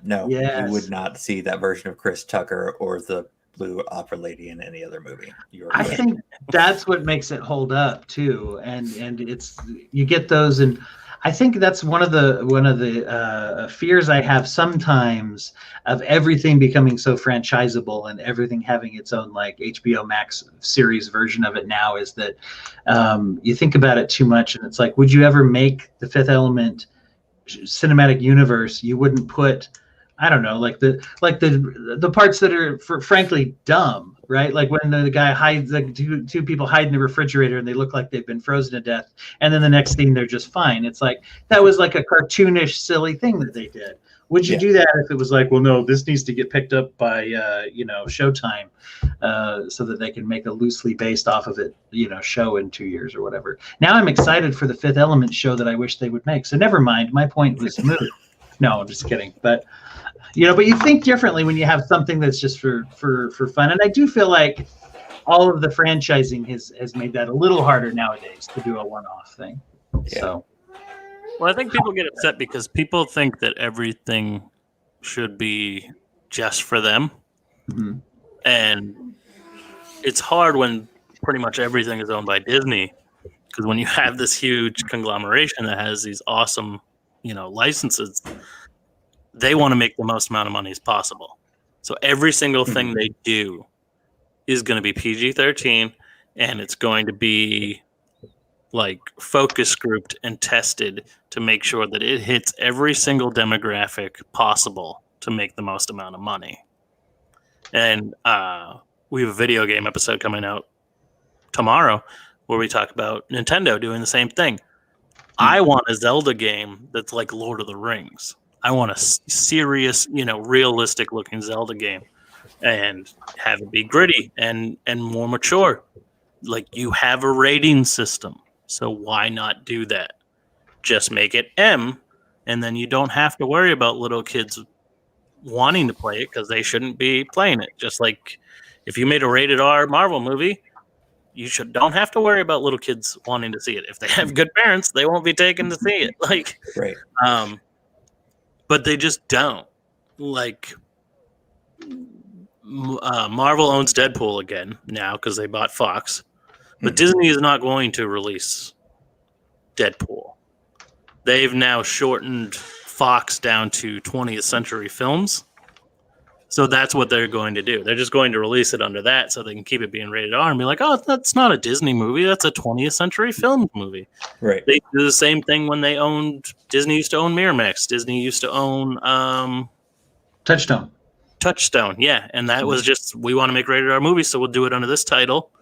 No, Yes. You would not see that version of Chris Tucker or the Blue Opera Lady in any other movie. I think that's what makes it hold up too, and it's you get those, and I think that's one of the fears I have sometimes of everything becoming so franchisable and everything having its own like HBO Max series version of it now, is that you think about it too much, and it's like, would you ever make the Fifth Element cinematic universe? You wouldn't put, I don't know, like the parts that are frankly dumb, right? Like when the guy hides, like two people hide in the refrigerator and they look like they've been frozen to death, and then the next scene they're just fine. It's like that was like a cartoonish, silly thing that they did. Would you do that if it was like, well, no, this needs to get picked up by Showtime, so that they can make a loosely based off of it, show in 2 years or whatever. Now I'm excited for the Fifth Element show that I wish they would make. So never mind, my point was moot. No, I'm just kidding. But but you think differently when you have something that's just for fun. And I do feel like all of the franchising has made that a little harder nowadays to do a one-off thing. Yeah. So. Well, I think people get upset because people think that everything should be just for them. Mm-hmm. And it's hard when pretty much everything is owned by Disney, because when you have this huge conglomeration that has these awesome, licenses, they want to make the most amount of money as possible. So every single thing they do is going to be PG-13, and it's going to be like focus grouped and tested to make sure that it hits every single demographic possible to make the most amount of money. And we have a video game episode coming out tomorrow where we talk about Nintendo doing the same thing. I want a Zelda game that's like Lord of the Rings. I want a serious, realistic looking Zelda game, and have it be gritty and more mature. Like, you have a rating system. So why not do that? Just make it M, and then you don't have to worry about little kids wanting to play it because they shouldn't be playing it. Just like if you made a rated R Marvel movie, you don't have to worry about little kids wanting to see it. If they have good parents, they won't be taken to see it. Like, right. But they just don't. Like, Marvel owns Deadpool again now because they bought Fox. But Disney is not going to release Deadpool. They've now shortened Fox down to 20th Century Films. So that's what they're going to do. They're just going to release it under that so they can keep it being rated R and be like, oh, that's not a Disney movie. That's a 20th Century Films movie. Right. They do the same thing when they owned, Disney used to own Miramax. Disney used to own Touchstone, yeah. And that was just, we want to make rated R movies, so we'll do it under this title.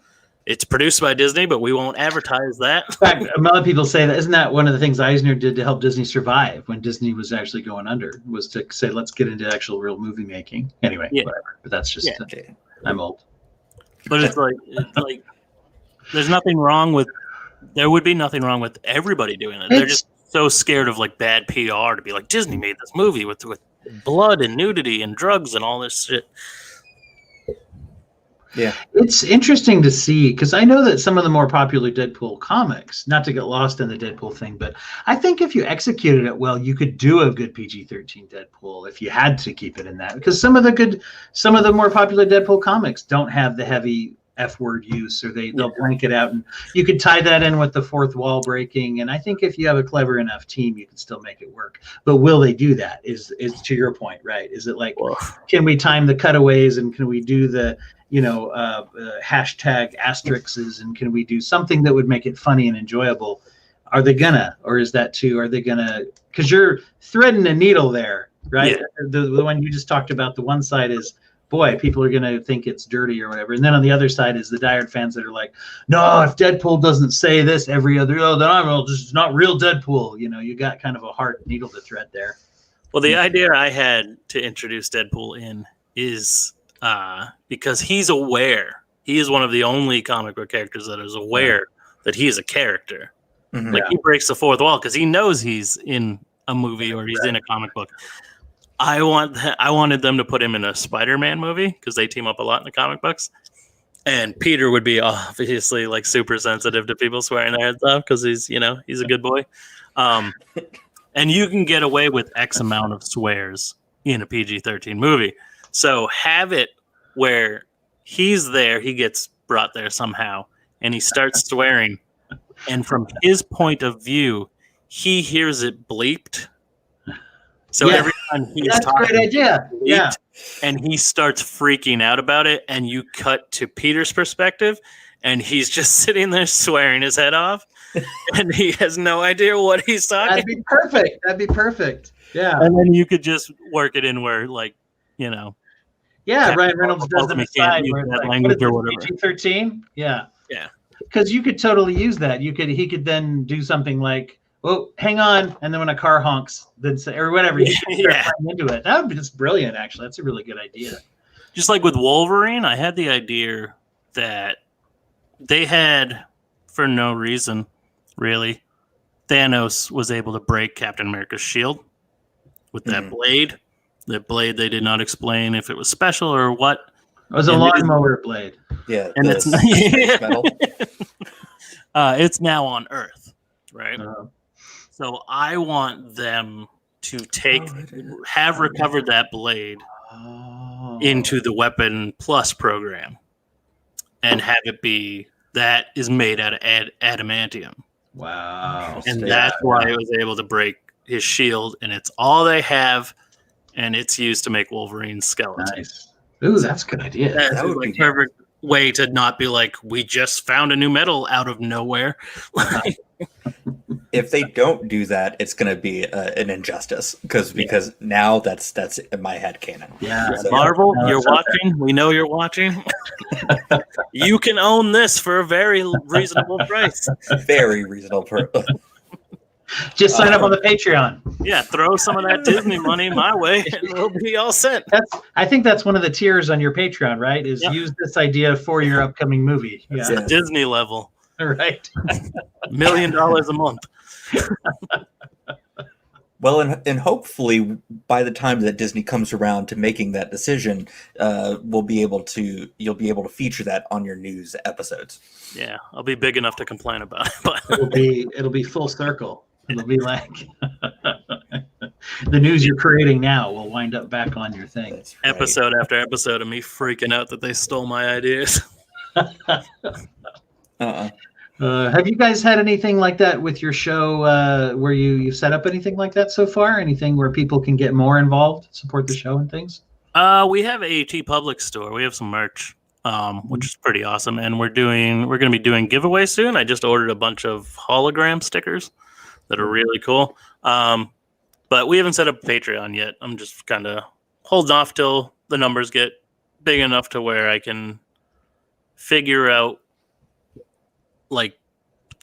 It's produced by Disney, but we won't advertise that. In fact, a lot of people say that. Isn't that one of the things Eisner did to help Disney survive when Disney was actually going under? Was to say, let's get into actual real movie making. Anyway, whatever. But that's just, I'm old. But it's like, there's nothing wrong with. There would be nothing wrong with everybody doing it. They're just so scared of like bad PR to be like, Disney made this movie with blood and nudity and drugs and all this shit. Yeah. It's interesting to see, because I know that some of the more popular Deadpool comics, not to get lost in the Deadpool thing, but I think if you executed it well, you could do a good PG-13 Deadpool if you had to keep it in that. Because some of the more popular Deadpool comics don't have the heavy F-word use, or they'll blank it out, and you could tie that in with the fourth wall breaking. And I think if you have a clever enough team, you can still make it work. But will they do that? Is to your point, right? Is it like, can we time the cutaways, and can we do the hashtag asterisks, and can we do something that would make it funny and enjoyable? Are they gonna, or is that too? Are they gonna? Because you're threading a needle there, right? Yeah. The one you just talked about. The one side is, boy, people are going to think it's dirty or whatever. And then on the other side is the diehard fans that are like, no, if Deadpool doesn't say this every other, then this is not real Deadpool. You got kind of a hard needle to thread there. Well, the idea I had to introduce Deadpool in is because he's aware. He is one of the only comic book characters that is aware that he is a character. Mhm. Like, he breaks the fourth wall because he knows he's in a movie or he's in a comic book. I wanted them to put him in a Spider-Man movie because they team up a lot in the comic books. And Peter would be obviously like super sensitive to people swearing their heads off because he's a good boy. And you can get away with X amount of swears in a PG-13 movie. So have it where he's there, he gets brought there somehow, and he starts swearing. And from his point of view, he hears it bleeped. So every time he's That's talking, a great idea. Yeah. And he starts freaking out about it, and you cut to Peter's perspective, and he's just sitting there swearing his head off, and he has no idea what he's talking. That'd be perfect. Yeah. And then you could just work it in where, like, Yeah, Ryan Reynolds does it aside where it's that like, language or whatever. PG-13? Yeah. Yeah. Because you could totally use that. He could then do something like, oh, hang on, and then when a car honks, then say, or whatever, you can start playing into it. That would be just brilliant, actually. That's a really good idea. Just like with Wolverine, I had the idea that they had, for no reason, really, Thanos was able to break Captain America's shield with that blade. That blade, they did not explain if it was special or what. It was a lawnmower blade. Yeah, and it's metal. It's now on Earth, right? So I want them to have recovered that blade into the Weapon Plus program and have it be that is made out of adamantium. Wow. And that's why it was able to break his shield, and it's all they have, and it's used to make Wolverine's skeleton. Nice. Ooh, that's a good idea. That would be perfect way to not be like, we just found a new metal out of nowhere. If they don't do that, it's going to be an injustice because now that's in my head canon. Yeah, So, Marvel, you're watching. We know you're watching. You can own this for a very reasonable price. Very reasonable. Just sign up on the Patreon. Yeah, throw some of that Disney money my way, and we'll be all set. I think that's one of the tiers on your Patreon, right? Is use this idea for your upcoming movie. It's the Disney level. Right. $1 million a month. Well, and hopefully by the time that Disney comes around to making that decision, you'll be able to feature that on your news episodes. Yeah, I'll be big enough to complain about it. But it'll be full circle. It'll be like the news you're creating now will wind up back on your thing. That's right. Episode after episode of me freaking out that they stole my ideas. Have you guys had anything like that with your show where you set up anything like that so far? Anything where people can get more involved, support the show and things? We have a T Public store. We have some merch, which is pretty awesome. And we're going to be doing giveaways soon. I just ordered a bunch of hologram stickers that are really cool. But we haven't set up a Patreon yet. I'm just kind of holding off till the numbers get big enough to where I can figure out like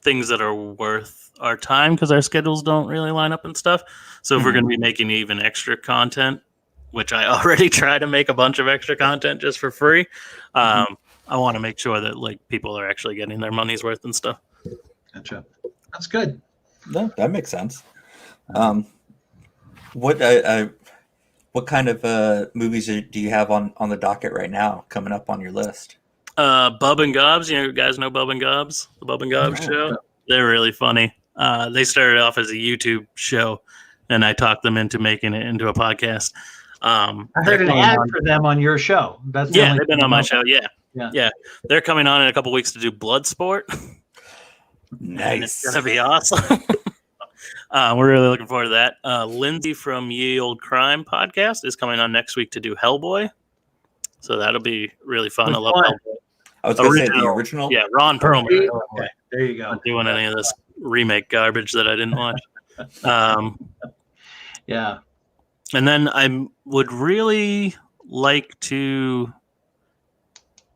things that are worth our time because our schedules don't really line up and stuff. So if we're going to be making even extra content, which I already try to make a bunch of extra content just for free, I want to make sure that like people are actually getting their money's worth and stuff. Gotcha. That's good. No, that makes sense. What kind of movies do you have on the docket right now coming up on your list? Bub and Gobs. You guys know Bub and Gobs? The Bub and Gobs show? They're really funny. They started off as a YouTube show, and I talked them into making it into a podcast. I heard an ad for them on your show. That's they've been on my show. Yeah. They're coming on in a couple weeks to do Bloodsport. Nice. It's gonna be awesome. We're really looking forward to that. Lindsay from Ye Old Crime podcast is coming on next week to do Hellboy, so that'll be really fun. I love Hellboy. I was going to say the original. Yeah, Ron Perlman. Okay, there you go. Not doing any of this remake garbage that I didn't watch. Yeah. And then I would really like to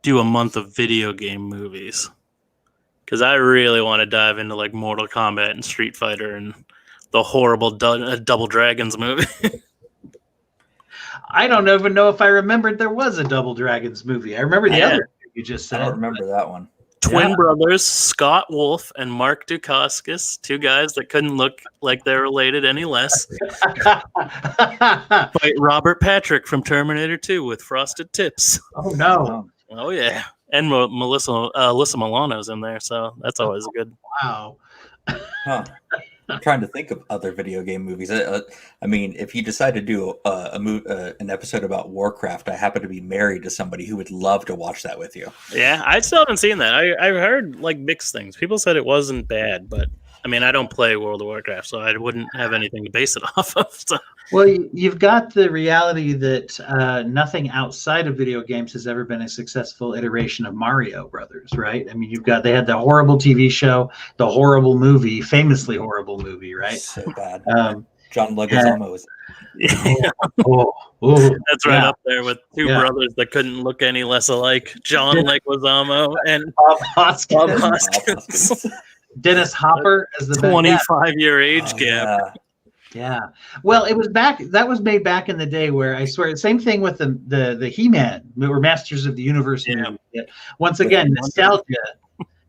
do a month of video game movies, because I really want to dive into like Mortal Kombat and Street Fighter and the horrible Double Dragons movie. I don't even know if I remembered there was a Double Dragons movie. I remember the other you just said. I don't remember that one. Twin brothers, Scott Wolf and Mark Dacascos, two guys that couldn't look like they're related any less. Fight Robert Patrick from Terminator 2 with frosted tips. Oh, no. Oh, yeah. And Alyssa Milano's in there, so that's always good. Wow. Huh. I'm trying to think of other video game movies. I mean, if you decide to do an episode about Warcraft, I happen to be married to somebody who would love to watch that with you. Yeah, I still haven't seen that. I've heard like mixed things. People said it wasn't bad, but I mean, I don't play World of Warcraft, so I wouldn't have anything to base it off of. So. Well, you've got the reality that nothing outside of video games has ever been a successful iteration of Mario Brothers, right? I mean, they had the horrible TV show, the horrible movie, famously horrible movie, right? So bad. John Leguizamo was. Yeah. That's right up there with two brothers that couldn't look any less alike. John Leguizamo and Bob Hoskins. Dennis Hopper as the 25-year age gap. Yeah. Well, it was that was made back in the day where I swear, same thing with the He-Man, we were Masters of the Universe. Yeah. Once again, nostalgia.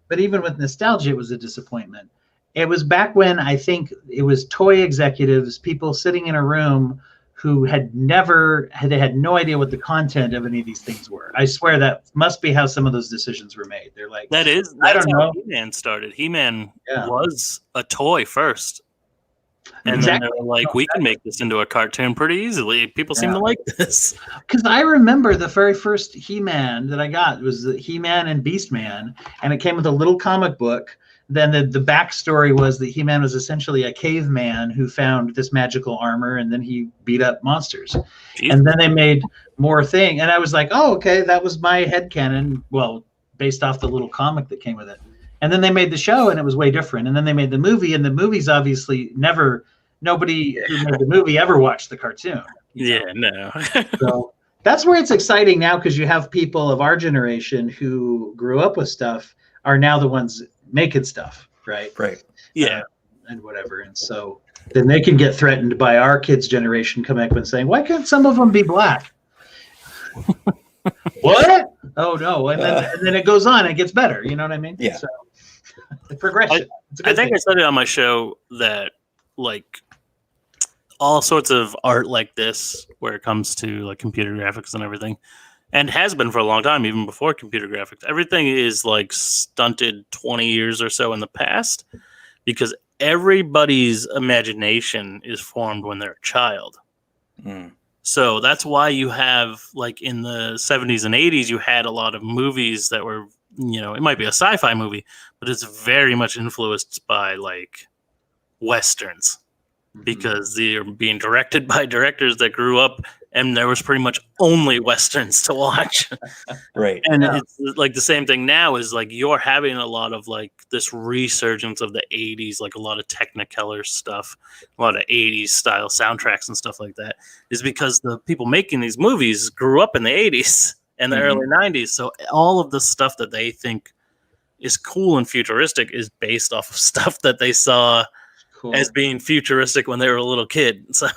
But even with nostalgia, it was a disappointment. It was back when I think it was toy executives, people sitting in a room who had no idea what the content of any of these things were. I swear that must be how some of those decisions were made. They're like, that's I don't know. He-Man started. He-Man was a toy first. And then they were like, we can make this into a cartoon pretty easily. People seem to like this. Because I remember the very first He-Man that I got was the He-Man and Beastman, and it came with a little comic book. Then the backstory was that He-Man was essentially a caveman who found this magical armor, and then he beat up monsters. Jeez. And then they made more thing, and I was like, oh, okay, that was my headcanon, well, based off the little comic that came with it. And then they made the show, and it was way different. And then they made the movie, and the movie's obviously nobody who made the movie ever watched the cartoon. Yeah, no. So that's where it's exciting now, because you have people of our generation who grew up with stuff are now the ones making stuff, right? Right. Yeah. And whatever. And so then they can get threatened by our kids' generation coming up and saying, why can't some of them be black? What? Oh, no. And then it goes on. It gets better. You know what I mean? Yeah. So the progression. I think I said it on my show that, like, all sorts of art like this, where it comes to, like, computer graphics and everything, and has been for a long time, even before computer graphics, everything is, like, stunted 20 years or so in the past, because everybody's imagination is formed when they're a child. Mm. So that's why you have, like, in the 70s and 80s, you had a lot of movies that were, it might be a sci-fi movie, but it's very much influenced by, like, Westerns, because they're being directed by directors that grew up and there was pretty much only Westerns to watch. Right. And it's like the same thing now is like you're having a lot of like this resurgence of the 80s, like a lot of Technicolor stuff, a lot of 80s style soundtracks and stuff like that, is because the people making these movies grew up in the 80s and the early 90s. So all of the stuff that they think is cool and futuristic is based off of stuff that they saw as being futuristic when they were a little kid. So.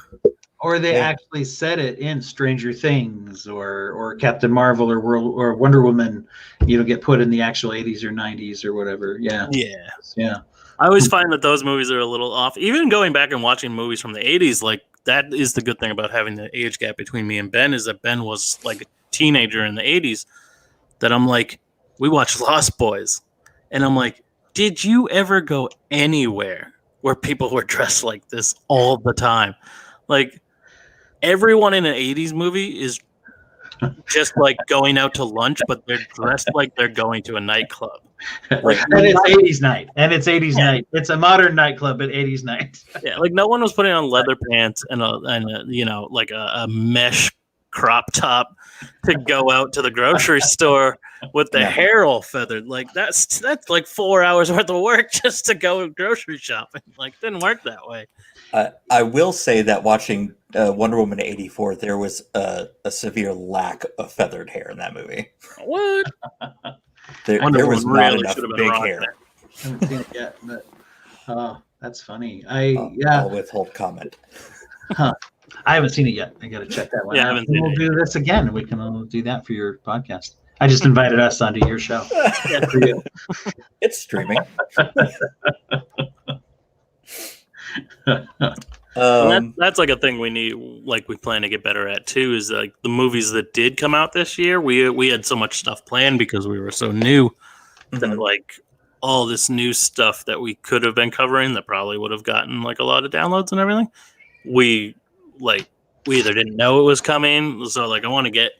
Or they actually said it in Stranger Things or Captain Marvel or Wonder Woman, get put in the actual 80s or 90s or whatever. Yeah. Yeah. I always find that those movies are a little off. Even going back and watching movies from the 80s, like that is the good thing about having the age gap between me and Ben, is that Ben was like a teenager in the 80s, that I'm like, we watched Lost Boys, and I'm like, did you ever go anywhere where people were dressed like this all the time? Like, everyone in an 80s movie is just like going out to lunch, but they're dressed like they're going to a nightclub. Right. And it's 80s night. And it's 80s Yeah. night. It's a modern nightclub at 80s night. Yeah, like no one was putting on leather pants and like a mesh crop top to go out to the grocery store with the hair all feathered. Like that's like 4 hours worth of work just to go grocery shopping. Like it didn't work that way. I will say that watching Wonder Woman 84, there was a severe lack of feathered hair in that movie. What? There was not really enough should have been big rocked hair. there. I haven't seen it yet, but that's funny. I'll withhold comment. I haven't seen it yet. I got to check that one Yeah, I out. haven't seen We'll it do this again. We can do that for your podcast. I just invited us onto your show. Yeah, for you. It's streaming. That's like a thing we need, like we plan to get better at too, is like the movies that did come out this year. We had so much stuff planned because we were so new that like all this new stuff that we could have been covering that probably would have gotten like a lot of downloads and everything. We either didn't know it was coming, so like I want to get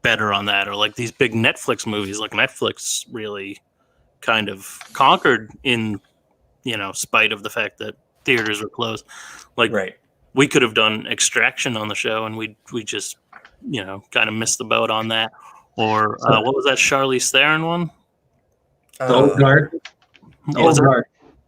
better on that, or like these big Netflix movies. Like Netflix really kind of conquered in spite of the fact that theaters were closed. Like we could have done Extraction on the show, and we just kind of missed the boat on that. Or what was that Charlize Theron one? The Old Guard. The Old Guard.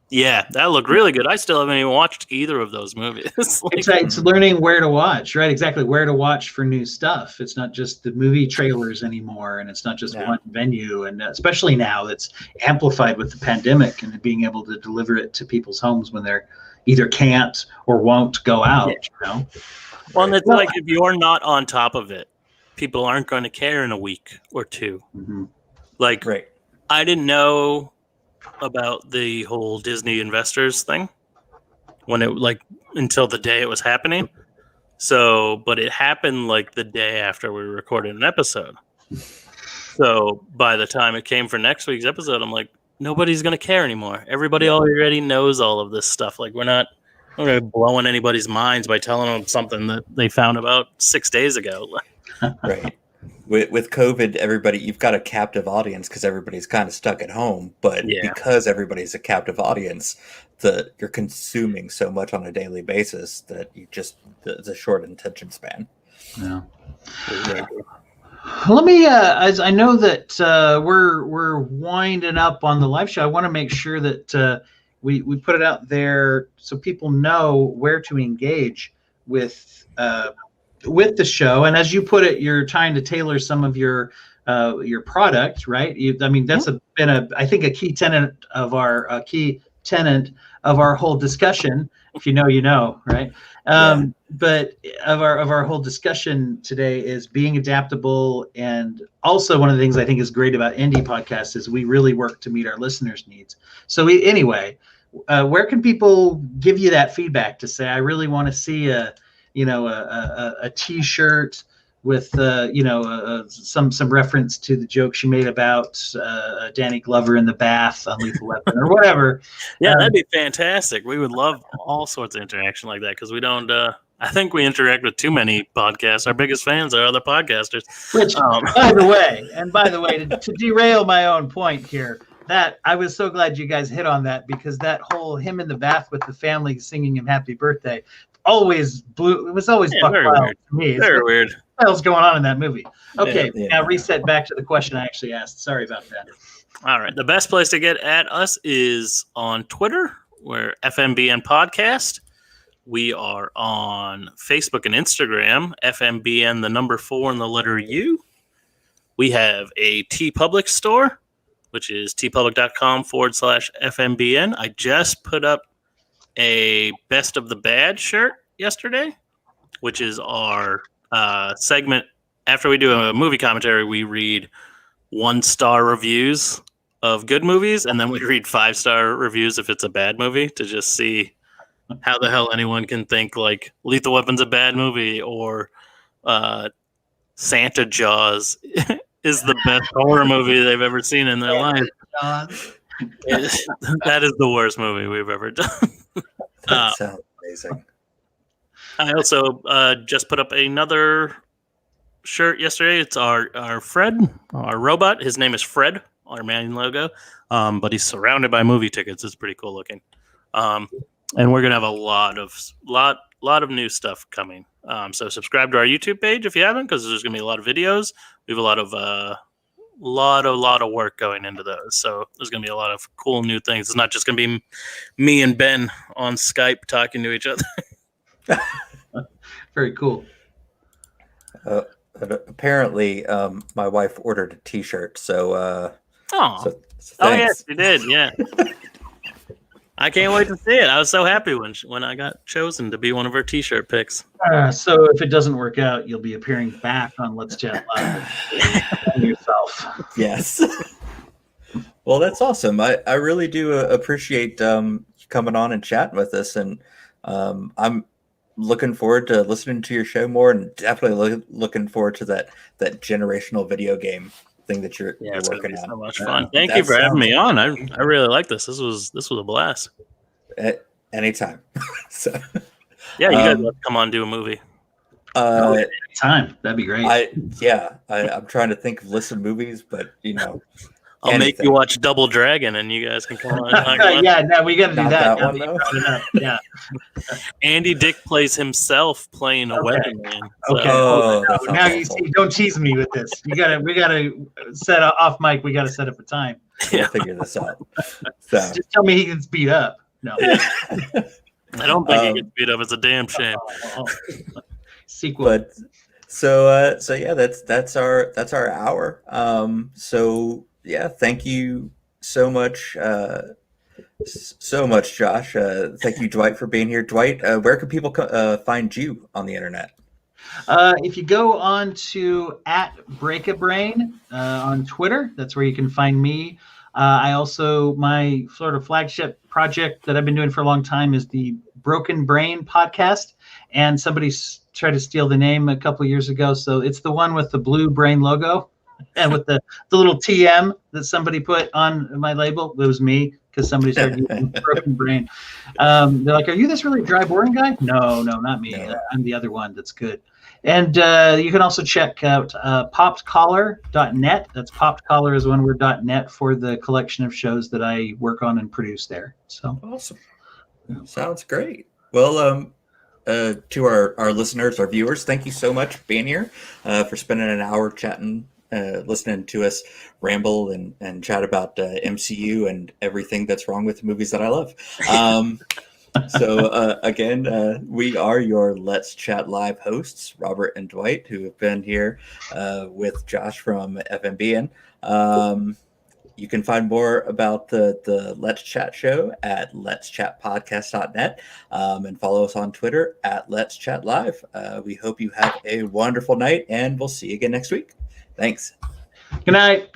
Yeah, that looked really good. I still haven't even watched either of those movies. It's learning where to watch, right? Exactly, where to watch for new stuff. It's not just the movie trailers anymore, and it's not just one venue. And especially now, that's amplified with the pandemic and being able to deliver it to people's homes when they're either can't or won't go out. Well, and it's like if you're not on top of it, people aren't going to care in a week or two. Like, I didn't know about the whole Disney investors thing when it until the day it was happening. So, but it happened like the day after we recorded an episode. So by the time it came for next week's episode, I'm like, nobody's going to care anymore. Everybody already knows all of this stuff. Like we're not blowing anybody's minds by telling them something that they found about 6 days ago. Right. With COVID, you've got a captive audience because everybody's kind of stuck at home. But because everybody's a captive audience, you're consuming so much on a daily basis that you just the short attention span. Yeah. Let me, as I know that we're winding up on the live show, I want to make sure that we put it out there so people know where to engage with the show. And as you put it, you're trying to tailor some of your product, right? That's been I think a key tenet of our whole discussion. If you know, right? But of our whole discussion today is being adaptable, and also one of the things I think is great about indie podcasts is we really work to meet our listeners' needs. So anyway, where can people give you that feedback to say, I really want to see a T-shirt with some reference to the joke she made about Danny Glover in the bath on Lethal Weapon or whatever. Yeah, that'd be fantastic. We would love all sorts of interaction like that because we don't. I think we interact with too many podcasts. Our biggest fans are other podcasters. Which, by the way, to derail my own point here, that I was so glad you guys hit on that, because that whole him in the bath with the family singing him happy birthday always blew. It was always buck wild to me. Very weird. What the hell's going on in that movie? Okay, now reset back to the question I actually asked. Sorry about that. All right. The best place to get at us is on Twitter. We're FNBN Podcast. We are on Facebook and Instagram, FNBN, the number 4 and the letter U. We have a TeePublic store, which is teepublic.com/FNBN. I just put up a Best of the Bad shirt yesterday, which is our segment. After we do a movie commentary, we read 1-star reviews of good movies, and then we read 5-star reviews if it's a bad movie, to just see how the hell anyone can think like Lethal Weapon's a bad movie or Santa Jaws is the best horror movie they've ever seen in their life. John. That is the worst movie we've ever done. That sounds amazing. I also just put up another shirt yesterday. It's our Fred, our robot. His name is Fred, our main logo. But he's surrounded by movie tickets. It's pretty cool looking. And we're gonna have a lot of new stuff coming. So subscribe to our YouTube page if you haven't, because there's gonna be a lot of videos. We have a lot of work going into those. So there's gonna be a lot of cool new things. It's not just gonna be me and Ben on Skype talking to each other. Very cool. Apparently, my wife ordered a T-shirt, so Oh thanks. yes, you did. Yeah. I can't wait to see it. I was so happy when I got chosen to be one of her T-shirt picks. So if it doesn't work out, you'll be appearing back on Let's Chat Live yourself. Yes. Well, that's awesome. I really do appreciate you coming on and chatting with us, and I'm looking forward to listening to your show more, and definitely looking forward to that generational video game thing that you're It's gonna working be on. so much fun. Thank you for having me on. I really like this. This was a blast. Anytime. So yeah, you guys let's come on and do a movie. Time that'd be great. I'm trying to think of list of movies, but I'll make you watch Double Dragon, and you guys can come on. And talk about yeah, no, we got to do Not that. that one, though. Yeah. Andy Dick plays himself playing a weatherman. So. Okay. Now you see, don't tease me with this. We gotta set off mic. We gotta set up a time. We'll figure this out. So. Just tell me he gets beat up. No. I don't think he gets beat up. It's a damn shame. Sequel. But so yeah, that's our hour. So yeah, thank you so much, Josh. Thank you, Dwight, for being here. Dwight, where can people find you on the internet? If you go on to @BreakABrain on Twitter, that's where you can find me. I also, my sort of flagship project that I've been doing for a long time is the Broken Brain podcast, and somebody tried to steal the name a couple of years ago. So it's the one with the blue brain logo and with the little TM that somebody put on my label. It was me, because somebody started using Broken Brain. They're like, "Are you this really dry, boring guy?" No, not me. No. I'm the other one that's good. And you can also check out poppedcollar.net. That's poppedcollar is one word .net for the collection of shows that I work on and produce there. So awesome. Sounds great. Well, to our listeners, our viewers, thank you so much for being here, for spending an hour chatting, listening to us ramble and chat about MCU and everything that's wrong with the movies that I love. So again, we are your Let's Chat Live hosts, Robert and Dwight, who have been here with Josh from FNBN. You can find more about the Let's Chat show at letschatpodcast.net, and follow us on Twitter at Let's Chat Live. We hope you have a wonderful night, and we'll see you again next week. Thanks. good night.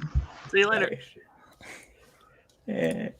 See you later. Bye.